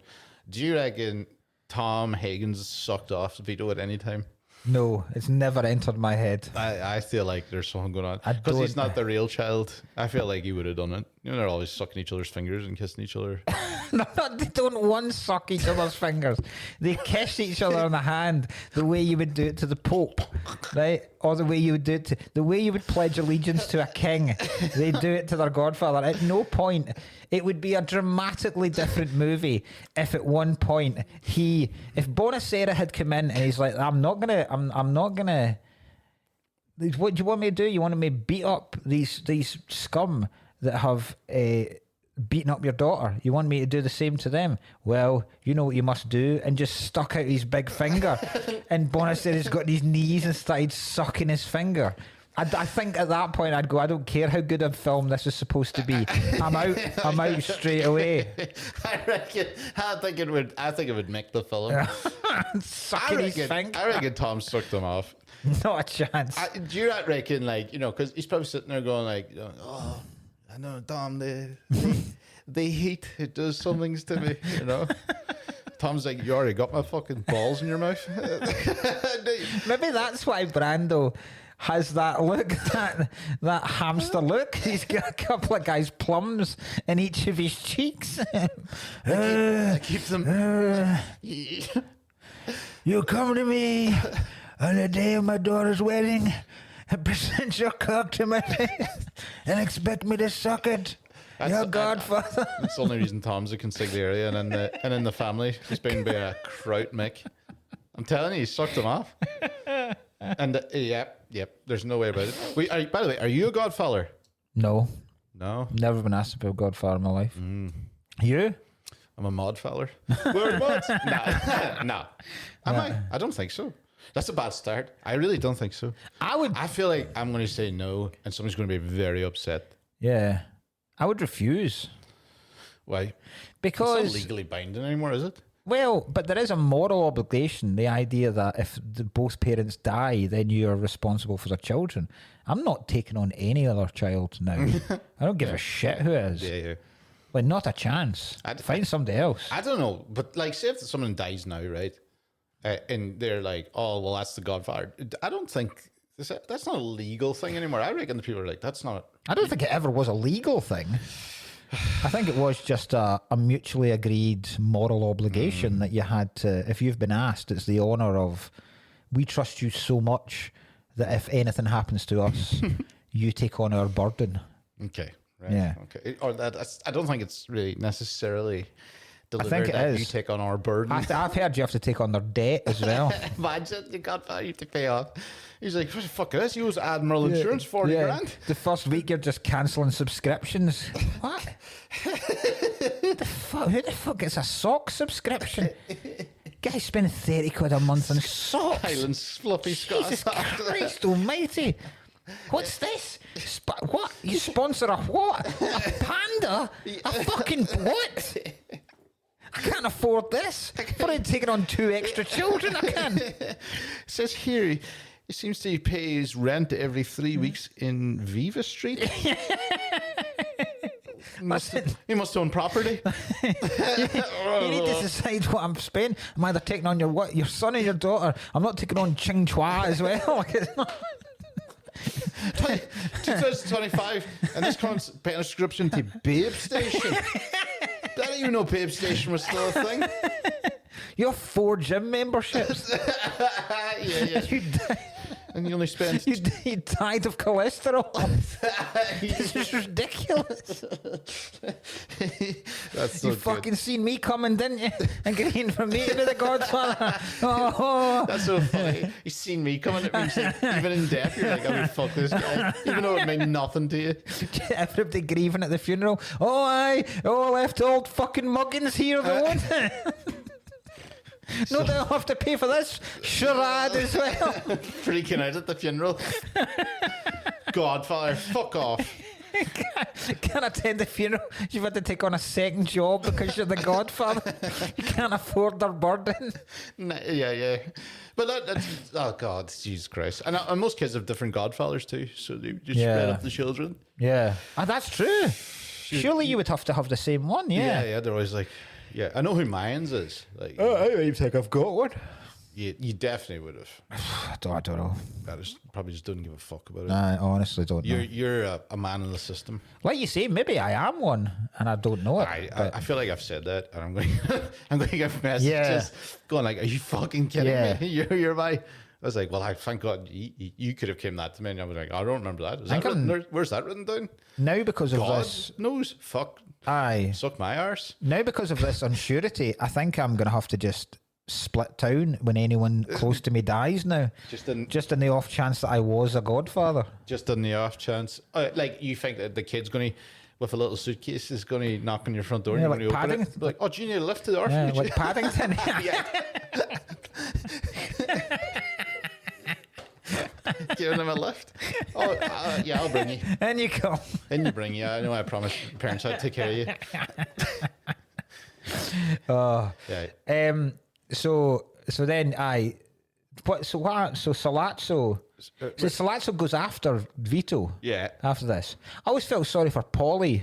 Do you reckon Tom Hagen's sucked off Vito at any time? No, it's never entered my head. I feel like there's something going on. Because he's not the real child. I feel like he would have done it. You know, they're always sucking each other's fingers and kissing each other. They don't one suck each other's fingers. They kiss each other on the hand the way you would do it to the Pope, right? Or the way you would do it the way you would pledge allegiance to a king. They do it to their godfather. At no point, it would be a dramatically different movie if at one point if Bonacera had come in and he's like, I'm not gonna. What do you want me to do? You want me to beat up these scum that have beaten up your daughter? You want me to do the same to them? Well, you know what you must do, and just stuck out his big finger. And Bonacera's got his knees and started sucking his finger. I think at that point I'd go, I don't care how good a film this is supposed to be. I'm out straight away. I think it would make the film. Sucking his finger. I reckon Tom sucked them off. Not a chance. Do you not reckon, like, you know, because he's probably sitting there going, like, oh, I know, Tom, the heat, it does some things to me, you know? Tom's like, you already got my fucking balls in your mouth. Maybe that's why Brando has that look, that hamster look. He's got a couple of guys' plums in each of his cheeks. I keep them. You come to me on the day of my daughter's wedding and present your cock to my face and expect me to suck it. Your godfather. That's the only reason Tom's a consigliere and in the family. He's been by a kraut Mick. I'm telling you, he sucked him off. And yep, there's no way about it. By the way, are you a godfather? No. Never been asked to be a godfather in my life. You? I'm a mod feller. We're mods. No. Am I? I don't think so. That's a bad start. I really don't think so. I feel like I'm going to say no, and somebody's going to be very upset. Yeah. I would refuse. Why? Because it's not legally binding anymore, is it? Well, but there is a moral obligation. The idea that if both parents die, then you are responsible for their children. I'm not taking on any other child now. I don't give a shit who it is. Yeah. Like, not a chance. Find somebody else. I don't know, but like, say if someone dies now, right? And they're like, oh, well, that's the godfather. I don't think that's not a legal thing anymore. I reckon the people are like, that's not. I don't think it ever was a legal thing. I think it was just a mutually agreed moral obligation that you had to, if you've been asked, it's the honour of, we trust you so much that if anything happens to us, you take on our burden. Okay. Right. Yeah. Okay. Or I don't think it's really necessarily delivered. I think it is. You take on our burden. I've heard you have to take on their debt as well. Imagine you got value to pay off. He's like, what the fuck is this? You use Admiral Insurance, 40 grand. The first week you're just cancelling subscriptions. What? Who the fuck gets a sock subscription? Guy spend 30 quid a month on socks. Highlands fluffy Scotch. Jesus Christ almighty. What's this? What? You sponsor a what? A panda? A fucking what? I can't afford this. But I'm taking on 2 extra children. I can. It says here, he seems to pay his rent every 3 weeks in Viva Street. He must own property. You need to decide what I'm spending. I'm either taking on your son or your daughter. I'm not taking on Ching Chua as well. 2025, and this comes paying a subscription to Babe Station. I didn't even know Babe Station was still a thing. You have 4 gym memberships. Yeah. And you only spend... You died of cholesterol. This is ridiculous. That's so you fucking seen me coming, didn't you? Agreeing for me to be the godfather. Oh. That's so funny. You've seen me coming. It means like, even in death, you're like, I mean, fuck this guy. Even though it meant nothing to you. Everybody grieving at the funeral. I left old fucking Muggins here, though. No, they'll have to pay for this charade as well. Freaking out at the funeral. Godfather, fuck off. Can't attend the funeral. You've had to take on a second job because you're the godfather. You can't afford their burden. Yeah. But that's, oh God, Jesus Christ. And most kids have different godfathers too, so they just spread up the children. Yeah. That's true. Surely you would have to have the same one, Yeah, they're always like, yeah, I know who mine's is. Like, I think I've got one. You definitely would have. I don't know. I probably just don't give a fuck about it. I honestly don't know. You're a man in the system. Like you say, maybe I am one, and I don't know it. I feel like I've said that, and I'm going I'm going to get messages going like, "Are you fucking kidding me? You're my." I was like, "Well, I thank God you could have came that to me." And I was like, "I don't remember that. Is that written, where's that written down?" Now because of God this, knows. Fuck. aye. Suck my arse. Now because of this unsurety, I think I'm going to have to just split town when anyone close to me dies now. Just in the off chance that I was a godfather. Just in the off chance. Like, you think that the kid's going to, with a little suitcase, is going to knock on your front door and you're like going to open it? Like, oh, do you need a lift to the orphanage? Like Paddington. Giving him a lift. Oh, yeah, I'll bring you. And you come. And you bring you. I know I promised parents I'd take care of you. Yeah. So then Salazzo. So Salazzo goes after Vito. Yeah. After this, I always felt sorry for Paulie.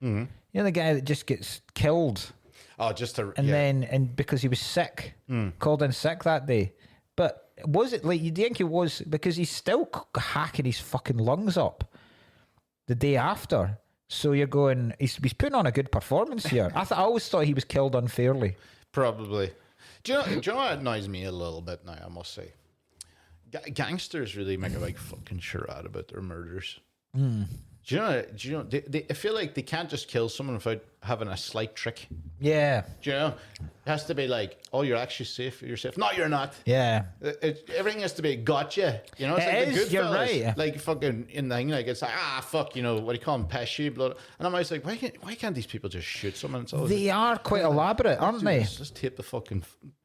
Mm-hmm. You know, the guy that just gets killed. Oh, just to and because he was sick, called in sick that day. But was it like you think he was because he's still hacking his fucking lungs up the day after? So you're going, he's putting on a good performance here. I always thought he was killed unfairly. Probably. Do you know what annoys me a little bit now, I must say? Gangsters really make a big fucking charade about their murders. Do you know, I feel like they can't just kill someone without having a slight trick. Yeah. Do you know? It has to be like, oh, you're actually safe. You're safe. No, you're not. Yeah. Everything has to be gotcha. You know, it's like the good you're fellas, right. like fucking in the thing, like it's like, fuck, you know, what do you call them? Pesci, blood. And I'm always like, why can't these people just shoot someone? It's always they are quite elaborate, aren't they? Let's tape the fucking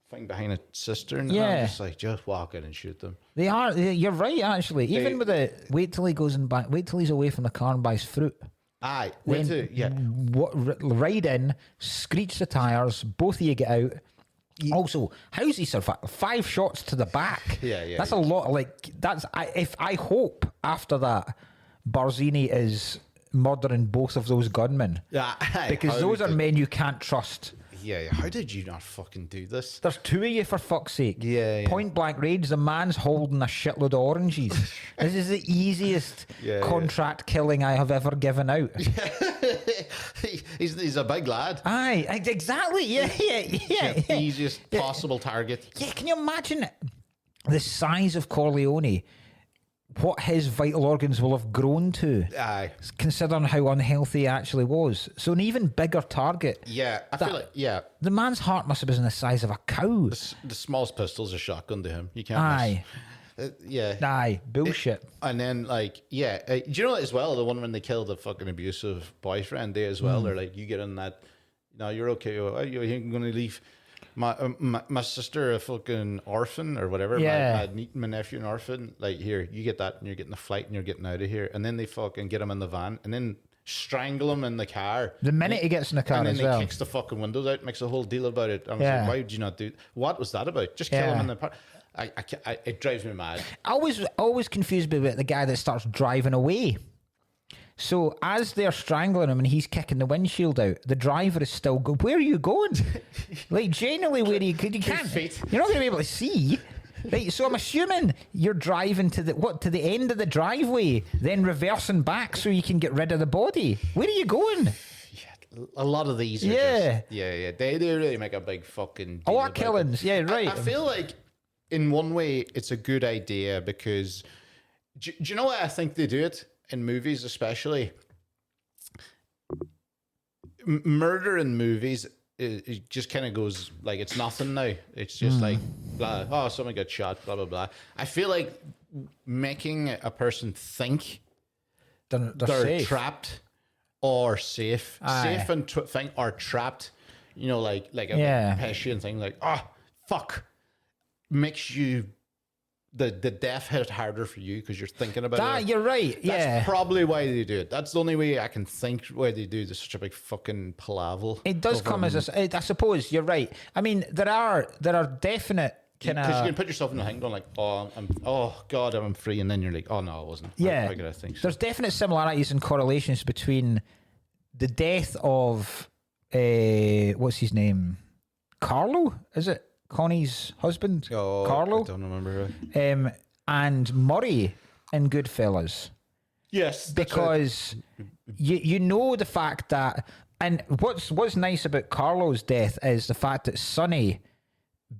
thing behind a cistern. Yeah. And I'm just like, just walk in and shoot them. They are. You're right, actually. Even with the wait till he goes and buy, wait till he's away from the car and buys fruit. Aye. Ride in, screech the tires. Both of you get out. Also, how's he survive? 5 shots to the back. Yeah. That's a lot. Like that's. I hope after that, Barzini is murdering both of those gunmen. Yeah. Because those are men you can't trust. Yeah. How did you not fucking do this? There's 2 of you, for fuck's sake. Yeah. Point blank range. The man's holding a shitload of oranges. This is the easiest contract killing I have ever given out. He's a big lad. Aye, exactly. Yeah. Easiest possible target. Yeah, can you imagine the size of Corleone? What his vital organs will have grown to, considering how unhealthy he actually was. So an even bigger target. Yeah, I feel like, the man's heart must have been the size of a cow. The smallest pistol's a shotgun to him. You can't miss. Aye, bullshit. And then, like, do you know as well, the one when they killed the fucking abusive boyfriend there as well, they're like, you get in that, no, you're okay, you're going to leave my sister a fucking orphan or whatever, my nephew an orphan, like, here, you get that and you're getting the flight and you're getting out of here. And then they fucking get him in the van and then strangle him in the car. The minute he gets in the car and as then well. he kicks the fucking windows out, makes a whole deal about it. I was like, why would you not do what was that about? Just kill him in the park. It drives me mad. I always confused me about the guy that starts driving away. So as they're strangling him and he's kicking the windshield out, the driver is still going, where are you going? Like, genuinely, where you can't, you're not going to be able to see. Right, so I'm assuming you're driving to the end of the driveway, then reversing back so you can get rid of the body. Where are you going? A lot of these are they really make a big fucking deal about killings. Yeah, right. I feel like in one way it's a good idea because do you know why I think they do it in movies especially? Murder in movies, it just kind of goes like it's nothing now. It's just like blah, oh, someone got shot, blah blah blah. I feel like making a person think they're safe. Trapped or safe. Safe and think or trapped, you know, like a Pescian thing, like, fuck, makes you the death hit harder for you because you're thinking about that. It. You're right. That's probably why they do it. That's the only way I can think why they do this, such a big fucking palaver. It does come as I suppose you're right. I mean, there are definite kind of, because you can put yourself in the thing going like, God, I'm free, and then you're like, oh no, I wasn't. Yeah, how could I think so? There's definite similarities and correlations between the death of what's his name, Carlo? Is it Connie's husband, Oh, Carlo. I don't remember. And Murray in Goodfellas. Yes, Because you know the fact that, and what's nice about Carlo's death is the fact that Sonny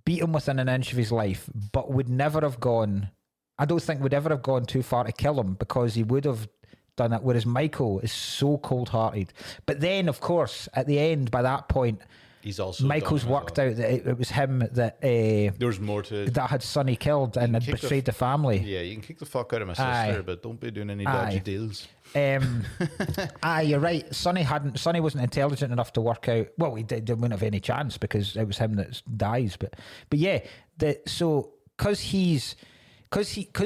beat him within an inch of his life, but would never have gone. I don't think would ever have gone too far to kill him because he would have done it. Whereas Michael is so cold-hearted. But then, of course, at the end, by that point, he's also Michael's worked out that it was him that there was more to that had Sonny killed and had betrayed the family. Yeah, you can kick the fuck out of my sister, but don't be doing any dodgy deals. You're right. Sonny wasn't intelligent enough to work out. Well, he wouldn't have any chance because it was him that dies. But yeah, because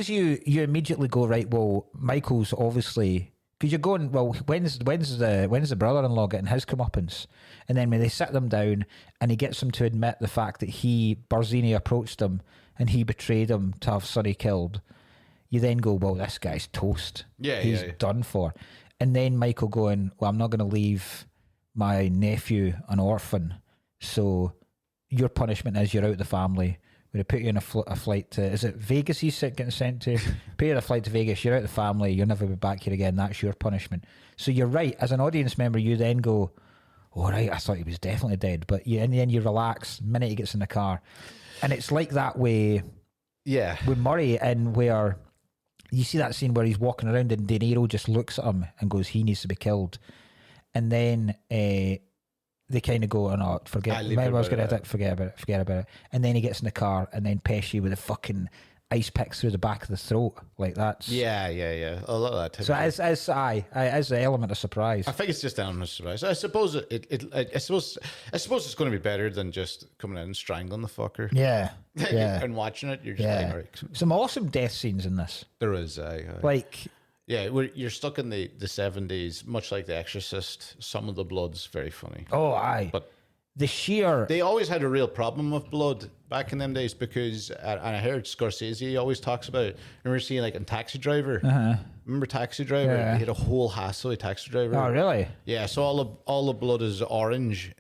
you immediately go, right, well, Michael's obviously, because you're going, well, when's the brother-in-law getting his comeuppance? And then when they sit them down and he gets them to admit the fact that Barzini approached him and he betrayed him to have Sonny killed, you then go, well, this guy's toast. He's done for. And then Michael going, well, I'm not going to leave my nephew an orphan, so your punishment is you're out of the family. We're going to put you in a flight to, is it Vegas he's getting sent to? Put you on a flight to Vegas, you're out of the family, you'll never be back here again, that's your punishment. So you're right, as an audience member, you then go, all right, I thought he was definitely dead. But and then you relax the minute he gets in the car. And it's like that way with Murray, and where you see that scene where he's walking around and De Niro just looks at him and goes, he needs to be killed. And then they kind of go, oh no, forget about it. And then he gets in the car, and then Pesci with a fucking ice pick through the back of the throat, like that. Yeah. A lot of that. So as the element of surprise. I think it's just an element of surprise. I suppose I suppose it's going to be better than just coming in and strangling the fucker. Yeah. And watching it, you're just like, all right. Some awesome death scenes in this. There is, like. Yeah, you're stuck in the 70s, much like The Exorcist. Some of the blood's very funny. Oh, aye. But they always had a real problem with blood back in them days because, and I heard Scorsese always talks about it. Remember seeing like in Taxi Driver? Remember Taxi Driver? Yeah. He had a whole hassle with Taxi Driver. Oh, really? Yeah, so all the blood is orange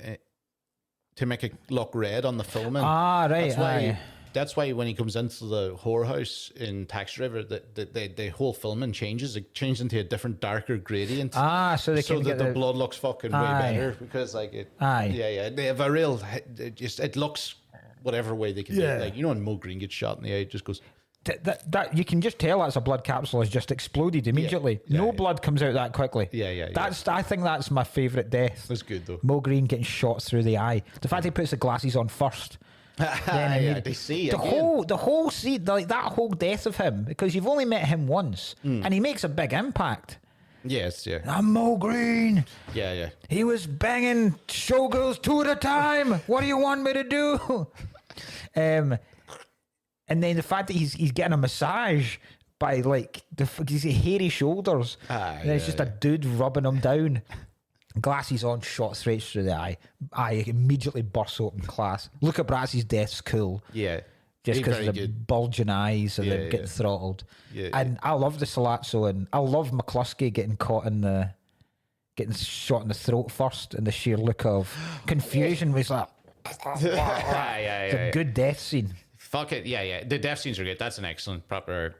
to make it look red on the filming. Ah, right. That's why when he comes into the whorehouse in Taxi Driver, the whole filming changes. It changes into a different, darker gradient. So that the blood looks fucking way better because like it. Yeah. They have a real. It looks whatever way they can do it. Like when Mo Green gets shot in the eye, it just goes. That you can just tell that's a blood capsule has just exploded immediately. No blood comes out that quickly. I think that's my favourite death. That's good though. Mo Green getting shot through the eye. The fact he puts the glasses on first. They see the whole scene, like that whole death of him, because you've only met him once, and he makes a big impact. Yes, yeah. I'm Mo Green. Yeah. He was banging showgirls 2 at a time. What do you want me to do? And then the fact that he's getting a massage by like his hairy shoulders, and it's just a dude rubbing him down. Glasses on, shot straight through the eye. Eye immediately bursts open. Class. Look at Bratz's death's cool. Yeah. Just because of the bulging eyes and them getting throttled. Yeah. And I love the Salazzo, and I love McCluskey getting shot in the throat first, and the sheer look of confusion was like, it's a good death scene. Fuck it. Yeah. The death scenes are good. That's an excellent, proper,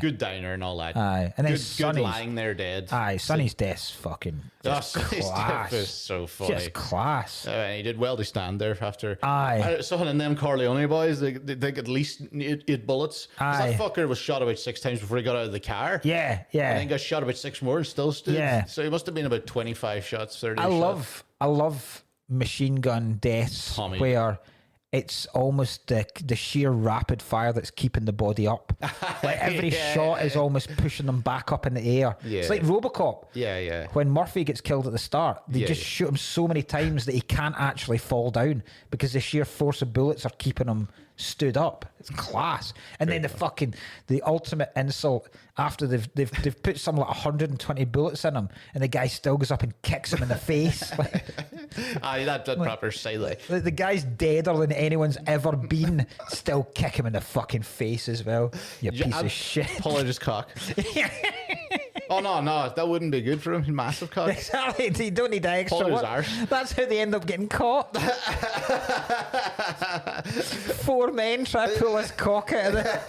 good diner and all that. Aye. And then good lying there dead. Aye, Sonny's death's fucking Sonny's death is so funny. Just class. He did well to stand there after. Aye. Someone in them Corleone boys, they at least 8 bullets. That fucker was shot about 6 times before he got out of the car. Yeah. And then got shot about 6 more and still stood. Yeah. So he must have been about 25 shots, 30 shots. I love machine gun deaths where it's almost the sheer rapid fire that's keeping the body up. Like every shot is almost pushing them back up in the air. Yeah. It's like RoboCop. Yeah. When Murphy gets killed at the start, they just shoot him so many times that he can't actually fall down because the sheer force of bullets are keeping him stood up. It's class. And then the ultimate insult after they've put some like 120 bullets in him, and the guy still goes up and kicks him in the face. That proper silent. The guy's deader than anyone's ever been. Still kick him in the fucking face as well. You piece of shit. Pull out his cock. Oh no, that wouldn't be good for him. Massive cock. Exactly. You don't need extra Pull his work. arse. That's how they end up getting caught. 4 men try to pull his cock out of the...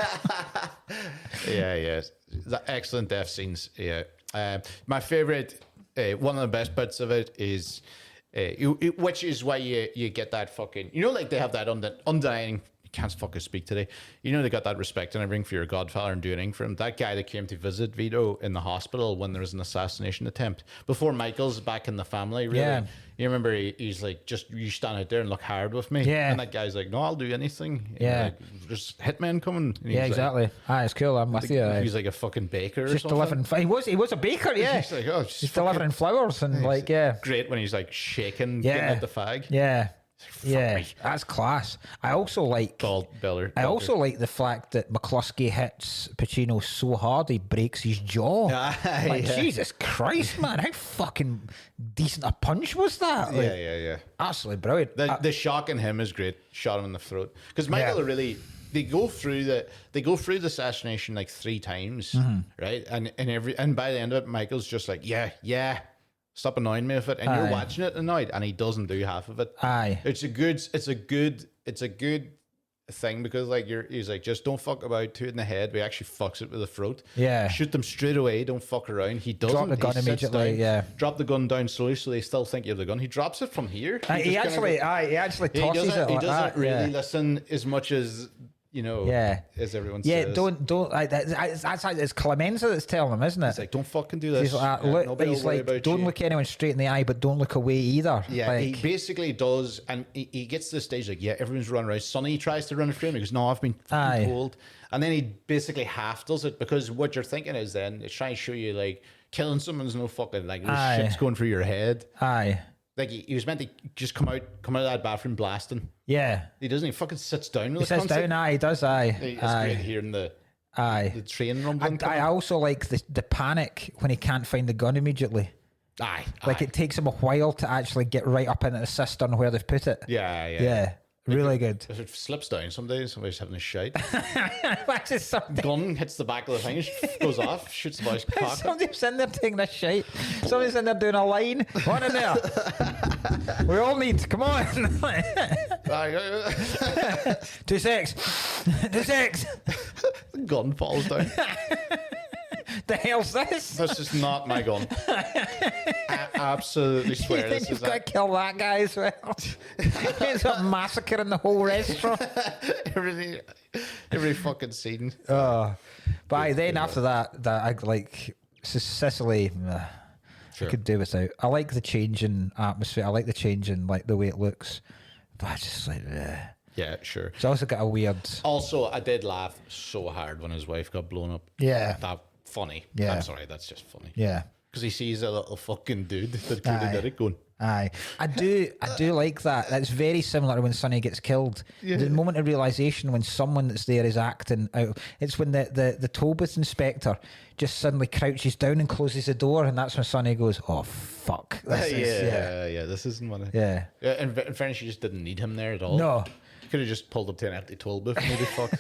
Yeah. The excellent death scenes. Yeah. My favorite, one of the best bits of it is, which is why you get that fucking, like they have that undying. Can't fucking speak today. They got that respect and everything for your godfather and doing anything for him. That guy that came to visit Vito in the hospital when there was an assassination attempt before Michael's back in the family. Really, Yeah. You remember he's like, just you stand out there and look hard with me. Yeah. And that guy's like, no, I'll do anything. Yeah. Like, there's hitmen coming. And Yeah, he's exactly. It's cool. I'm with you. He's like a fucking baker. Just or something. delivering. He was a baker. Yeah. He's like, oh, just He's delivering flowers and like, yeah. great when he's like shaking, Yeah. getting out the fag. Yeah. Yeah, me. that's class. I also like Belter. like the fact that McCluskey hits Pacino so hard he breaks his jaw. Like, yeah. Jesus Christ, man, how fucking decent a punch was that? Like, Yeah. absolutely brilliant. The shock in him is great. Shot him in the throat because Michael really. They go through the assassination like 3 times, right? And by the end of it, Michael's just like, yeah. Stop annoying me with it, and you're watching it annoyed, and he doesn't do half of it. It's a good thing because like he's like, just don't fuck about, 2 in the head. We actually fucks it with the throat. Yeah, shoot them straight away. Don't fuck around. He doesn't. Drop the gun immediately. Down, drop the gun down slowly, so they still think you have the gun. He drops it from here. He actually tosses it. He Like doesn't that. really listen as much as. As everyone says. Yeah, don't. It's Clemenza that's telling him, isn't it? He's like, don't fucking do this. He's like, don't look anyone straight in the eye, but don't look away either. Yeah, like, he basically does, and he gets to the stage like, yeah, everyone's running around. Sonny tries to run a frame. He goes, no, I've been fucking told. And then he basically half does it because what you're thinking is then it's trying to show you like killing someone's no fucking like this shit's going through your head. Like he was meant to just come out of that bathroom blasting. Yeah. He doesn't. He fucking sits down. He sits down. He does. It's great hearing the train rumbling. I also like the panic when he can't find the gun immediately. Like it takes him a while to actually get right up into the cistern where they've put it. Yeah. Really good. If it slips down some days, somebody's having a shite. Something. Gun hits the back of the thing, goes off, shoots the boy's cock. Somebody's in there taking a shite. Somebody's in there doing a line. One in there. We all need. Come on. 2 6. 2 6. The gun falls down. The hell's this? This is not my gun. I absolutely swear this is You've got to kill that guy as well. He's got massacring the whole restaurant. every fucking scene. But then after that I like Sicily. Sure. I could do without. I like the change in atmosphere. I like the change in like the way it looks. But I just like. Yeah, sure. It's also got a weird. Also, I did laugh so hard when his wife got blown up. Yeah. That funny. Yeah. I'm sorry, that's just funny. Yeah. Because he sees a little fucking dude that could have did it going. I do like that. That's very similar to when Sonny gets killed. Yeah. The moment of realization when someone that's there is acting out. It's when the toll booth inspector just suddenly crouches down and closes the door, and that's when Sonny goes, "Oh fuck!" This isn't what. Yeah. In fairness, you just didn't need him there at all. No. You could have just pulled up to an empty toll booth. Maybe fuck.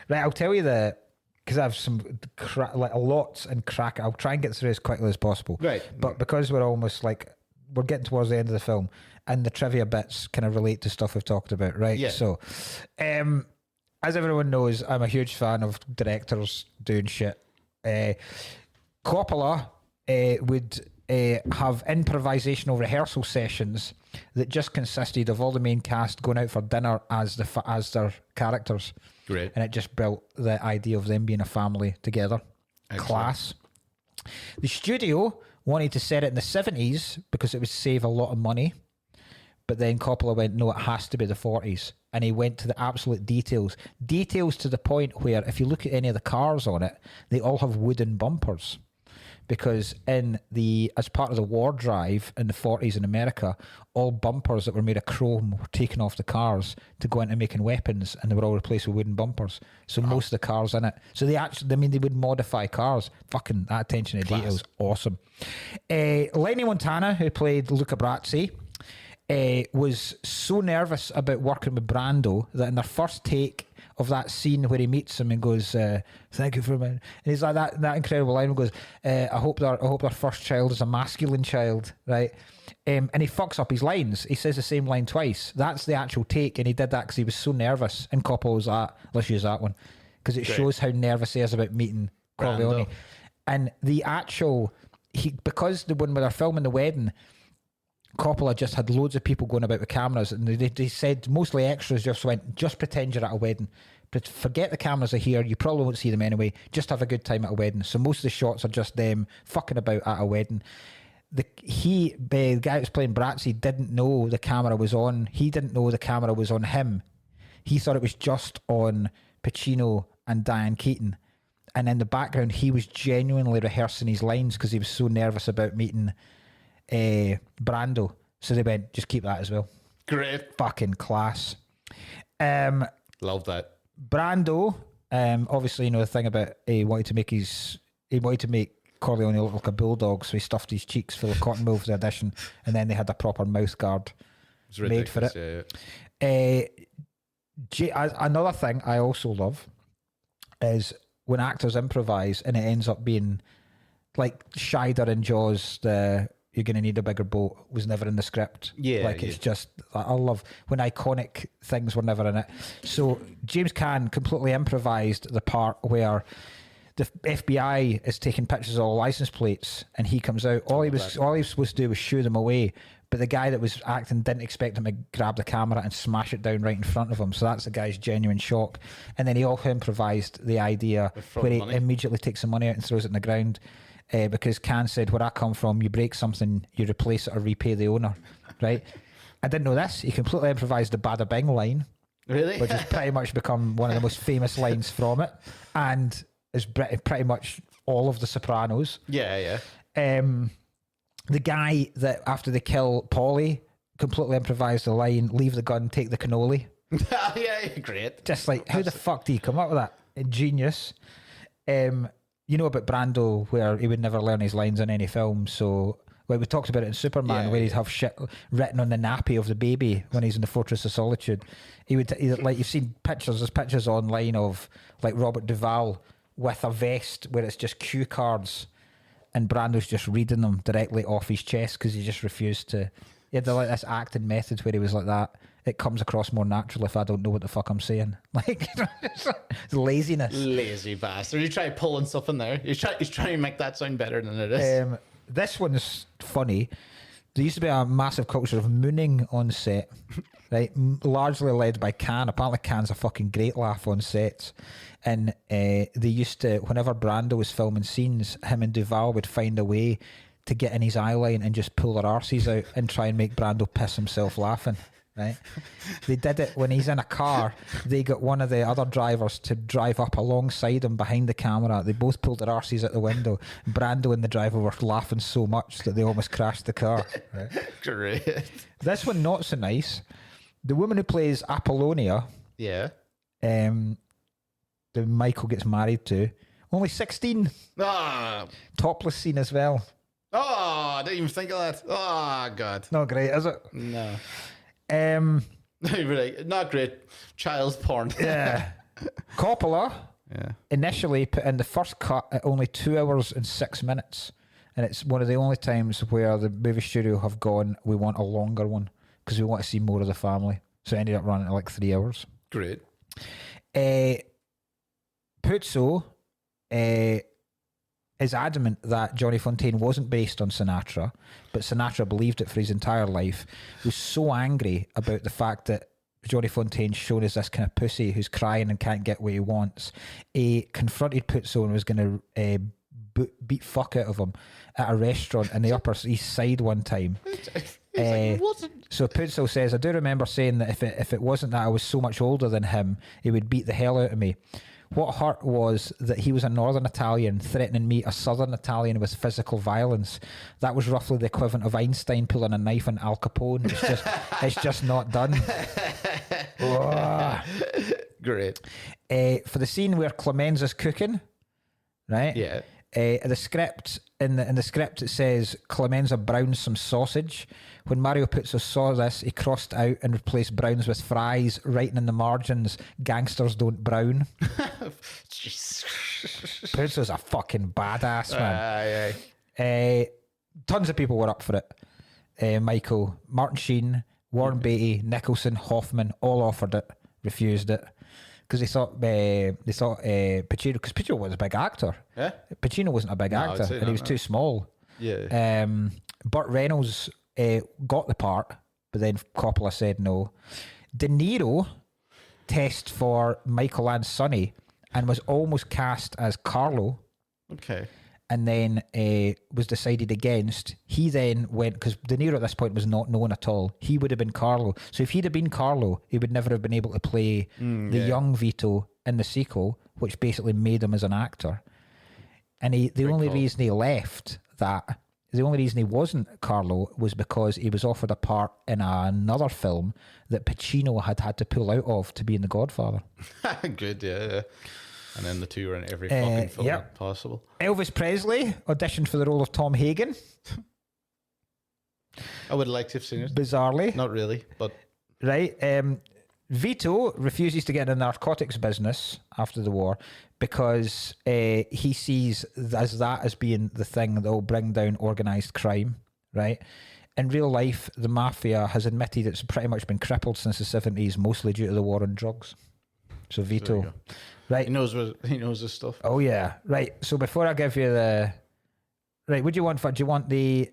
Right, I'll tell you because I have some like a lot and crack. I'll try and get through as quickly as possible. Right. But because we're almost like we're getting towards the end of the film, and the trivia bits kind of relate to stuff we've talked about, right? Yeah. So, as everyone knows, I'm a huge fan of directors doing shit. Coppola would have improvisational rehearsal sessions that just consisted of all the main cast going out for dinner as their characters. Great. And it just built the idea of them being a family together. Excellent. Class. The studio wanted to set it in the 70s because it would save a lot of money. But then Coppola went, no, it has to be the 40s. And he went to the absolute details. Details to the point where if you look at any of the cars on it, they all have wooden bumpers. Because as part of the war drive in the 40s in America, all bumpers that were made of chrome were taken off the cars to go into making weapons, and they were all replaced with wooden bumpers. So most of the cars in it. So they would modify cars. Fucking that attention to detail is awesome. Lenny Montana, who played Luca Brasi, was so nervous about working with Brando that in their first take of that scene where he meets him and goes, "Thank you for me," and he's like that incredible line. He goes, "I hope their first child is a masculine child," right? And he fucks up his lines. He says the same line twice. That's the actual take, and he did that because he was so nervous. And Coppola was like, "Let's use that one," because it shows how nervous he is about meeting Corleone. And the actual because when they're filming the wedding, Coppola just had loads of people going about with cameras, and they said mostly extras just went, just pretend you're at a wedding. But forget the cameras are here. You probably won't see them anyway. Just have a good time at a wedding. So most of the shots are just them fucking about at a wedding. The guy that was playing Bratzy didn't know the camera was on. He didn't know the camera was on him. He thought it was just on Pacino and Diane Keaton. And in the background, he was genuinely rehearsing his lines because he was so nervous about meeting Brando. So they went, just keep that as well. Great. Fucking class. Love that. Brando, obviously, the thing about he wanted to make Corleone look like a bulldog, so he stuffed his cheeks full of cotton wool for the audition, and then they had a proper mouth guard made for it. Another thing I also love is when actors improvise and it ends up being like Scheider in Jaws, you're going to need a bigger boat was never in the script. It's just, I love when iconic things were never in it. So James Caan completely improvised the part where the FBI is taking pictures of all license plates and he comes out. All he was supposed to do was shoo them away, but the guy that was acting didn't expect him to grab the camera and smash it down right in front of him. So that's the guy's genuine shock. And then he also improvised the idea where he immediately takes the money out and throws it in the ground. Because Caan said, where I come from, you break something, you replace it or repay the owner, right? I didn't know this. He completely improvised the Bada Bing line. Really? Which has pretty much become one of the most famous lines from it. And is pretty much all of The Sopranos. Yeah. The guy that, after they kill Paulie, completely improvised the line, leave the gun, take the cannoli. Yeah, great. Just like, how the fuck do you come up with that? Genius. You know about Brando, where he would never learn his lines in any film. So, we talked about it in Superman, where he'd have shit written on the nappy of the baby when he's in the Fortress of Solitude. Like you've seen pictures. There's pictures online of like Robert Duvall with a vest where it's just cue cards, and Brando's just reading them directly off his chest because he just refused to. He had like this acting method where he was like that. It comes across more natural if I don't know what the fuck I'm saying. Like, it's laziness. Lazy bastard. You try pulling stuff in there. He's trying to make that sound better than it is. This one's funny. There used to be a massive culture of mooning on set, right? Largely led by Caan. Apparently Caan's a fucking great laugh on sets. And they used to, whenever Brando was filming scenes, him and Duvall would find a way to get in his eye line and just pull their arses out and try and make Brando piss himself laughing. Right, they did it when he's in a car. They got one of the other drivers to drive up alongside him behind the camera. They both pulled their arses out the window. Brando and the driver were laughing so much that they almost crashed the car. Right? Great. This one not so nice. The woman who plays Apollonia, the Michael gets married to, only 16. Topless scene as well. I didn't even think of that. Oh God, not great, is it? No. Really, not great. Child's porn. Yeah. Coppola initially put in the first cut at only 2 hours and 6 minutes, and it's one of the only times where the movie studio have gone, we want a longer one because we want to see more of the family. So it ended up running at like 3 hours. Great. Puzo is adamant that Johnny Fontaine wasn't based on Sinatra, but Sinatra believed it for his entire life. He was so angry about the fact that Johnny Fontaine's shown as this kind of pussy who's crying and can't get what he wants. He confronted Puzo and was going to beat fuck out of him at a restaurant in the Upper East Side one time. So Puzo says, I do remember saying that if it wasn't that I was so much older than him, he would beat the hell out of me. What hurt was that he was a Northern Italian threatening me, a Southern Italian, with physical violence. That was roughly the equivalent of Einstein pulling a knife on Al Capone. It's just not done. Great. For the scene where Clemenza's cooking, right? Yeah. The script in the script it says Clemenza browns some sausage. When Mario puts a saw this, he crossed out and replaced browns with fries, writing in the margins, "Gangsters don't brown." Puzo's a fucking badass, man. Tons of people were up for it. Michael, Martin Sheen, Warren Beatty, Nicholson, Hoffman all offered it, refused it. Because they thought Pacino, because Pacino was a big actor. Yeah. Pacino wasn't a big actor, and he was too small. Yeah. Burt Reynolds got the part, but then Coppola said no. De Niro test for Michael and Sonny and was almost cast as Carlo. Okay. And then was decided against. He then went, because De Niro at this point was not known at all. He would have been Carlo. So if he'd have been Carlo, he would never have been able to play the young Vito in the sequel, which basically made him as an actor. And the only reason he left that, the only reason he wasn't Carlo was because he was offered a part in another film that Pacino had to pull out of to be in The Godfather. Good, yeah. And then the two were in every fucking film possible. Elvis Presley auditioned for the role of Tom Hagen. I would like to have seen it. Bizarrely. Not really, but... Right. Vito refuses to get in the narcotics business after the war because he sees as being the thing that will bring down organised crime, right? In real life, the mafia has admitted it's pretty much been crippled since the 70s, mostly due to the war on drugs. So Vito... Right. He knows his stuff. Oh yeah. Right. So before I give you the what do you want for? Do you want the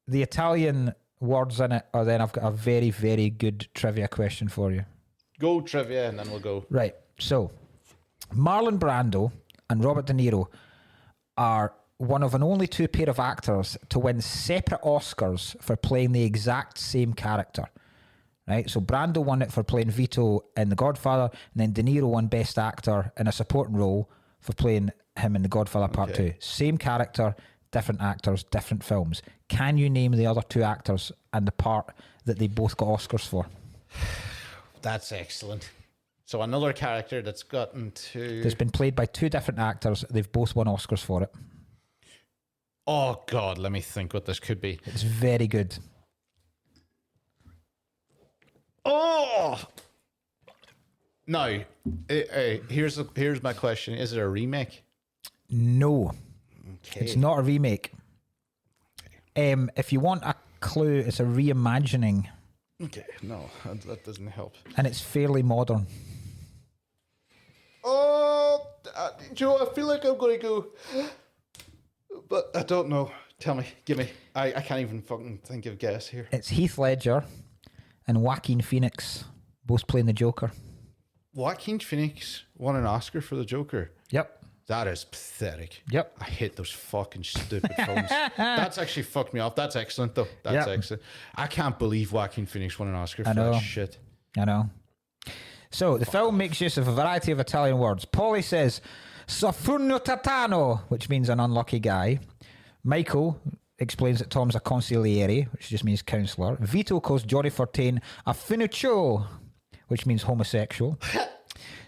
Italian words in it, or then I've got a very, very good trivia question for you. Go trivia, and then we'll go. Right. So Marlon Brando and Robert De Niro are one of an only two pair of actors to win separate Oscars for playing the exact same character. Right, so Brando won it for playing Vito in The Godfather, and then De Niro won Best Actor in a supporting role for playing him in The Godfather Part 2. Same character, different actors, different films. Can you name the other two actors and the part that they both got Oscars for? That's excellent. So another character that's gotten to... That's been played by two different actors. They've both won Oscars for it. Oh, God, let me think what this could be. It's very good. Oh! Now, here's my question. Is it a remake? No. Okay. It's not a remake. If you want a clue, it's a reimagining. Okay, no, that doesn't help. And it's fairly modern. Oh, Joe, I feel like I'm going to go, but I don't know. Tell me, give me. I can't even fucking think of a guess here. It's Heath Ledger and Joaquin Phoenix, both playing the Joker. Joaquin Phoenix won an Oscar for the Joker. Yep. That is pathetic. Yep. I hate those fucking stupid films. That's actually fucked me off. That's excellent, though. That's excellent. I can't believe Joaquin Phoenix won an Oscar for that shit. I know. So, the film makes use of a variety of Italian words. Paulie says, "Sofurno tatano," which means an unlucky guy. Michael explains that Tom's a consigliere, which just means counsellor. Vito calls Johnny Fortain a finuccio, which means homosexual.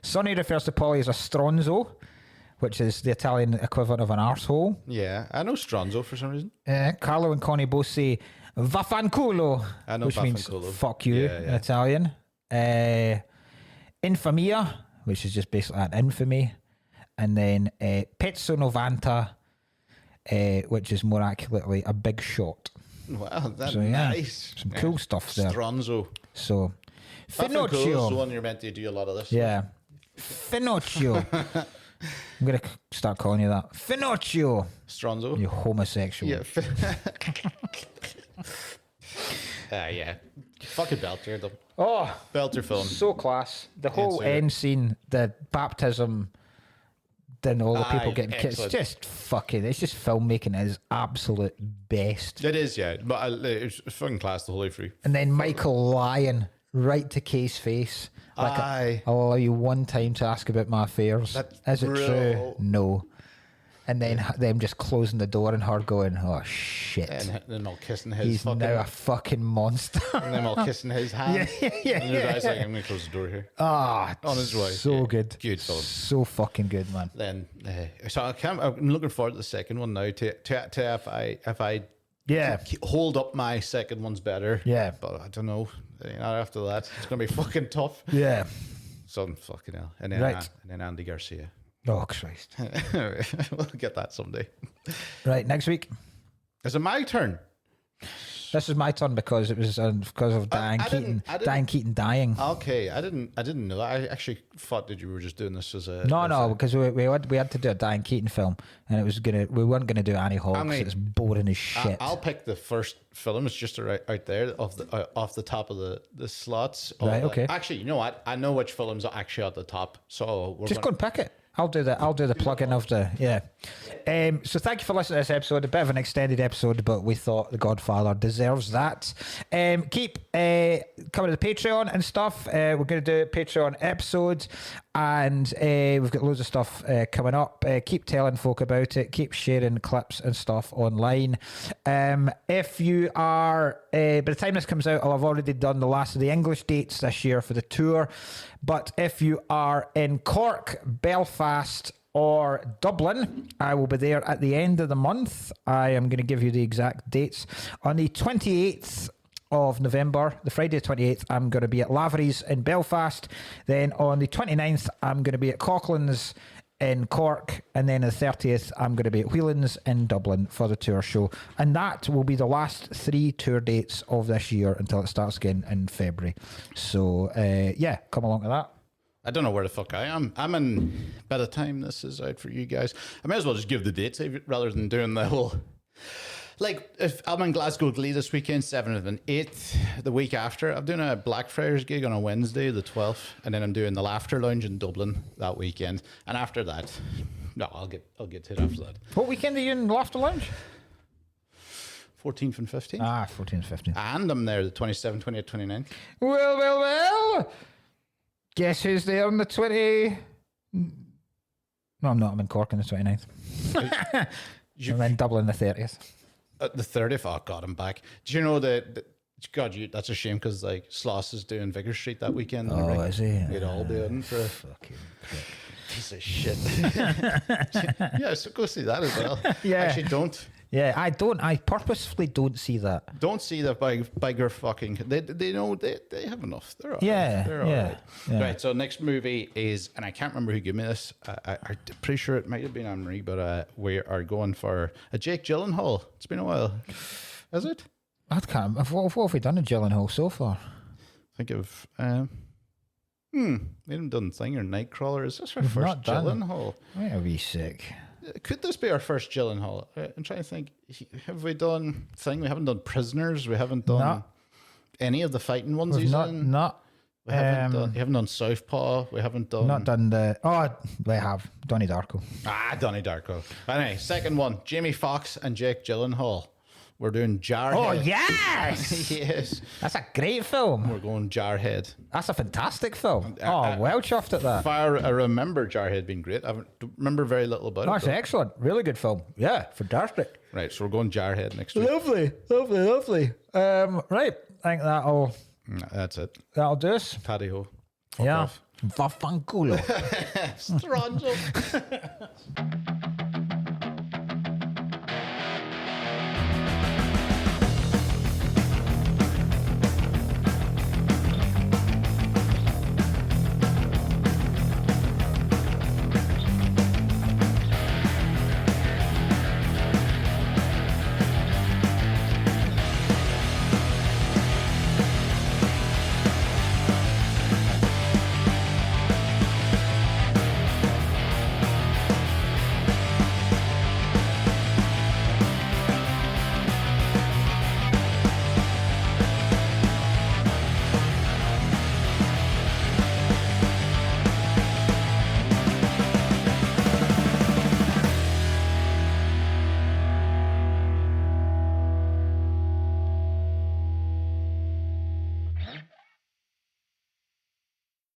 Sonny refers to Paulie as a stronzo, which is the Italian equivalent of an arsehole. Yeah, I know stronzo for some reason. Carlo and Connie both say vaffanculo, which means fuck you in Italian. Infamia, which is just basically an infamy. And then pezzo 90, which is more accurately a big shot. Wow, that's nice. Some cool stuff there. Stronzo. So, Finocchio is the one you're meant to do a lot of this. Yeah. Finocchio. I'm going to start calling you that. Finocchio. Stronzo. You homosexual. Yeah. Yeah. Fucking belter, though. Oh. Belter film. So class. The whole end scene, the baptism, then all the people getting kissed. It's just fucking, it's just filmmaking at its absolute best. It is, yeah. But it's fucking class the whole way through. And then Michael lying right to Kay's face. Like, I'll allow you one time to ask about my affairs. Is it true? No. and then them just closing the door and her going, "Oh shit!" And then all kissing his. He's fucking, now a fucking monster. and them all kissing his hand. yeah. And the guy's like, "I'm gonna close the door here." Ah, on his way. so good, Good film. so fucking good, man. Then, so I'm looking forward to the second one now. To if I hold up my second one's better. Yeah, but I don't know. After that, it's gonna be fucking tough. Yeah. Some fucking hell. And then, and then Andy Garcia. Oh, Christ. We'll get that someday. Right, next week. Is it my turn? This is my turn because it was because of Diane Keaton. Diane Keaton dying. Okay, I didn't know that. I actually thought that you were just doing this as a because we had to do a Diane Keaton film, and we weren't gonna do Annie Hall because it's boring as shit. I'll pick the first film. It's just right out there off the top of the slots. Right. Okay. Actually, you know what? I know which films are actually at the top. So just go and pick it. I'll do the plug-in of the so thank you for listening to this episode. A bit of an extended episode, but we thought The Godfather deserves that. Keep coming to the Patreon and stuff. We're going to do Patreon episodes, and we've got loads of stuff coming up. Keep telling folk about it. Keep sharing clips and stuff online. If you are by the time this comes out, I'll have already done the last of the English dates this year for the tour. But if you are in Cork, Belfast, or Dublin, I will be there at the end of the month. I am going to give you the exact dates. On the 28th of November, the Friday the 28th, I'm going to be at Lavery's in Belfast. Then on the 29th, I'm going to be at Coughlin's in Cork, and then on the 30th I'm going to be at Whelan's in Dublin for the tour show, and that will be the last 3 tour dates of this year until it starts again in February. So come along to that. I don't know where the fuck I am. I'm in, by the time this is out for you guys, I may as well just give the dates rather than doing the whole, like, if I'm in Glasgow Glee this weekend, 7th and 8th, the week after, I'm doing a Blackfriars gig on a Wednesday, the 12th, and then I'm doing the Laughter Lounge in Dublin that weekend. And after that, no, I'll get to it after that. What weekend are you in Laughter Lounge? 14th and 15th. 14th and 15th. And I'm there the 27th, 28th, 29th. Well. Guess who's there on the 20? No, I'm not. I'm in Cork on the 29th. I'm in Dublin the 30th. The 30th, oh God, I'm back. Do you know that? God, that's a shame because like Sloss is doing Vicar Street that weekend. Oh, is he? We'd all be in for a fucking prick. Piece of shit. Yeah, so go see that as well. Yeah. Actually, don't. Yeah, I don't. I purposefully don't see that. Don't see that by fucking. They know they have enough. They're all yeah, right. They're all yeah, right. yeah. Right. So next movie is, and I can't remember who gave me this. I'm pretty sure it might have been Anne-Marie, but we are going for a Jake Gyllenhaal. It's been a while. Is it? I can't. What have we done in Gyllenhaal so far? Think of. We haven't done Thing or Nightcrawler. Is this our first Gyllenhaal? Wait a wee sick. Could this be our first Gyllenhaal? I'm trying to think. Have we done Thing? We haven't done Prisoners. We haven't done any of the fighting ones he's in. We haven't done Southpaw. We haven't done. Not done the. Oh, we have Donnie Darko. Donnie Darko. Anyway, second one: Jamie Foxx and Jake Gyllenhaal. We're doing Jarhead. Oh yes, yes. That's a great film. We're going Jarhead. That's a fantastic film. Well chuffed at that. I remember Jarhead being great. I remember very little about it. That's excellent. Really good film. Yeah, fantastic. Right, so we're going Jarhead next week. Lovely. Right, I think that's it. That'll do us. Paddy ho. Vaffanculo. Stronzo.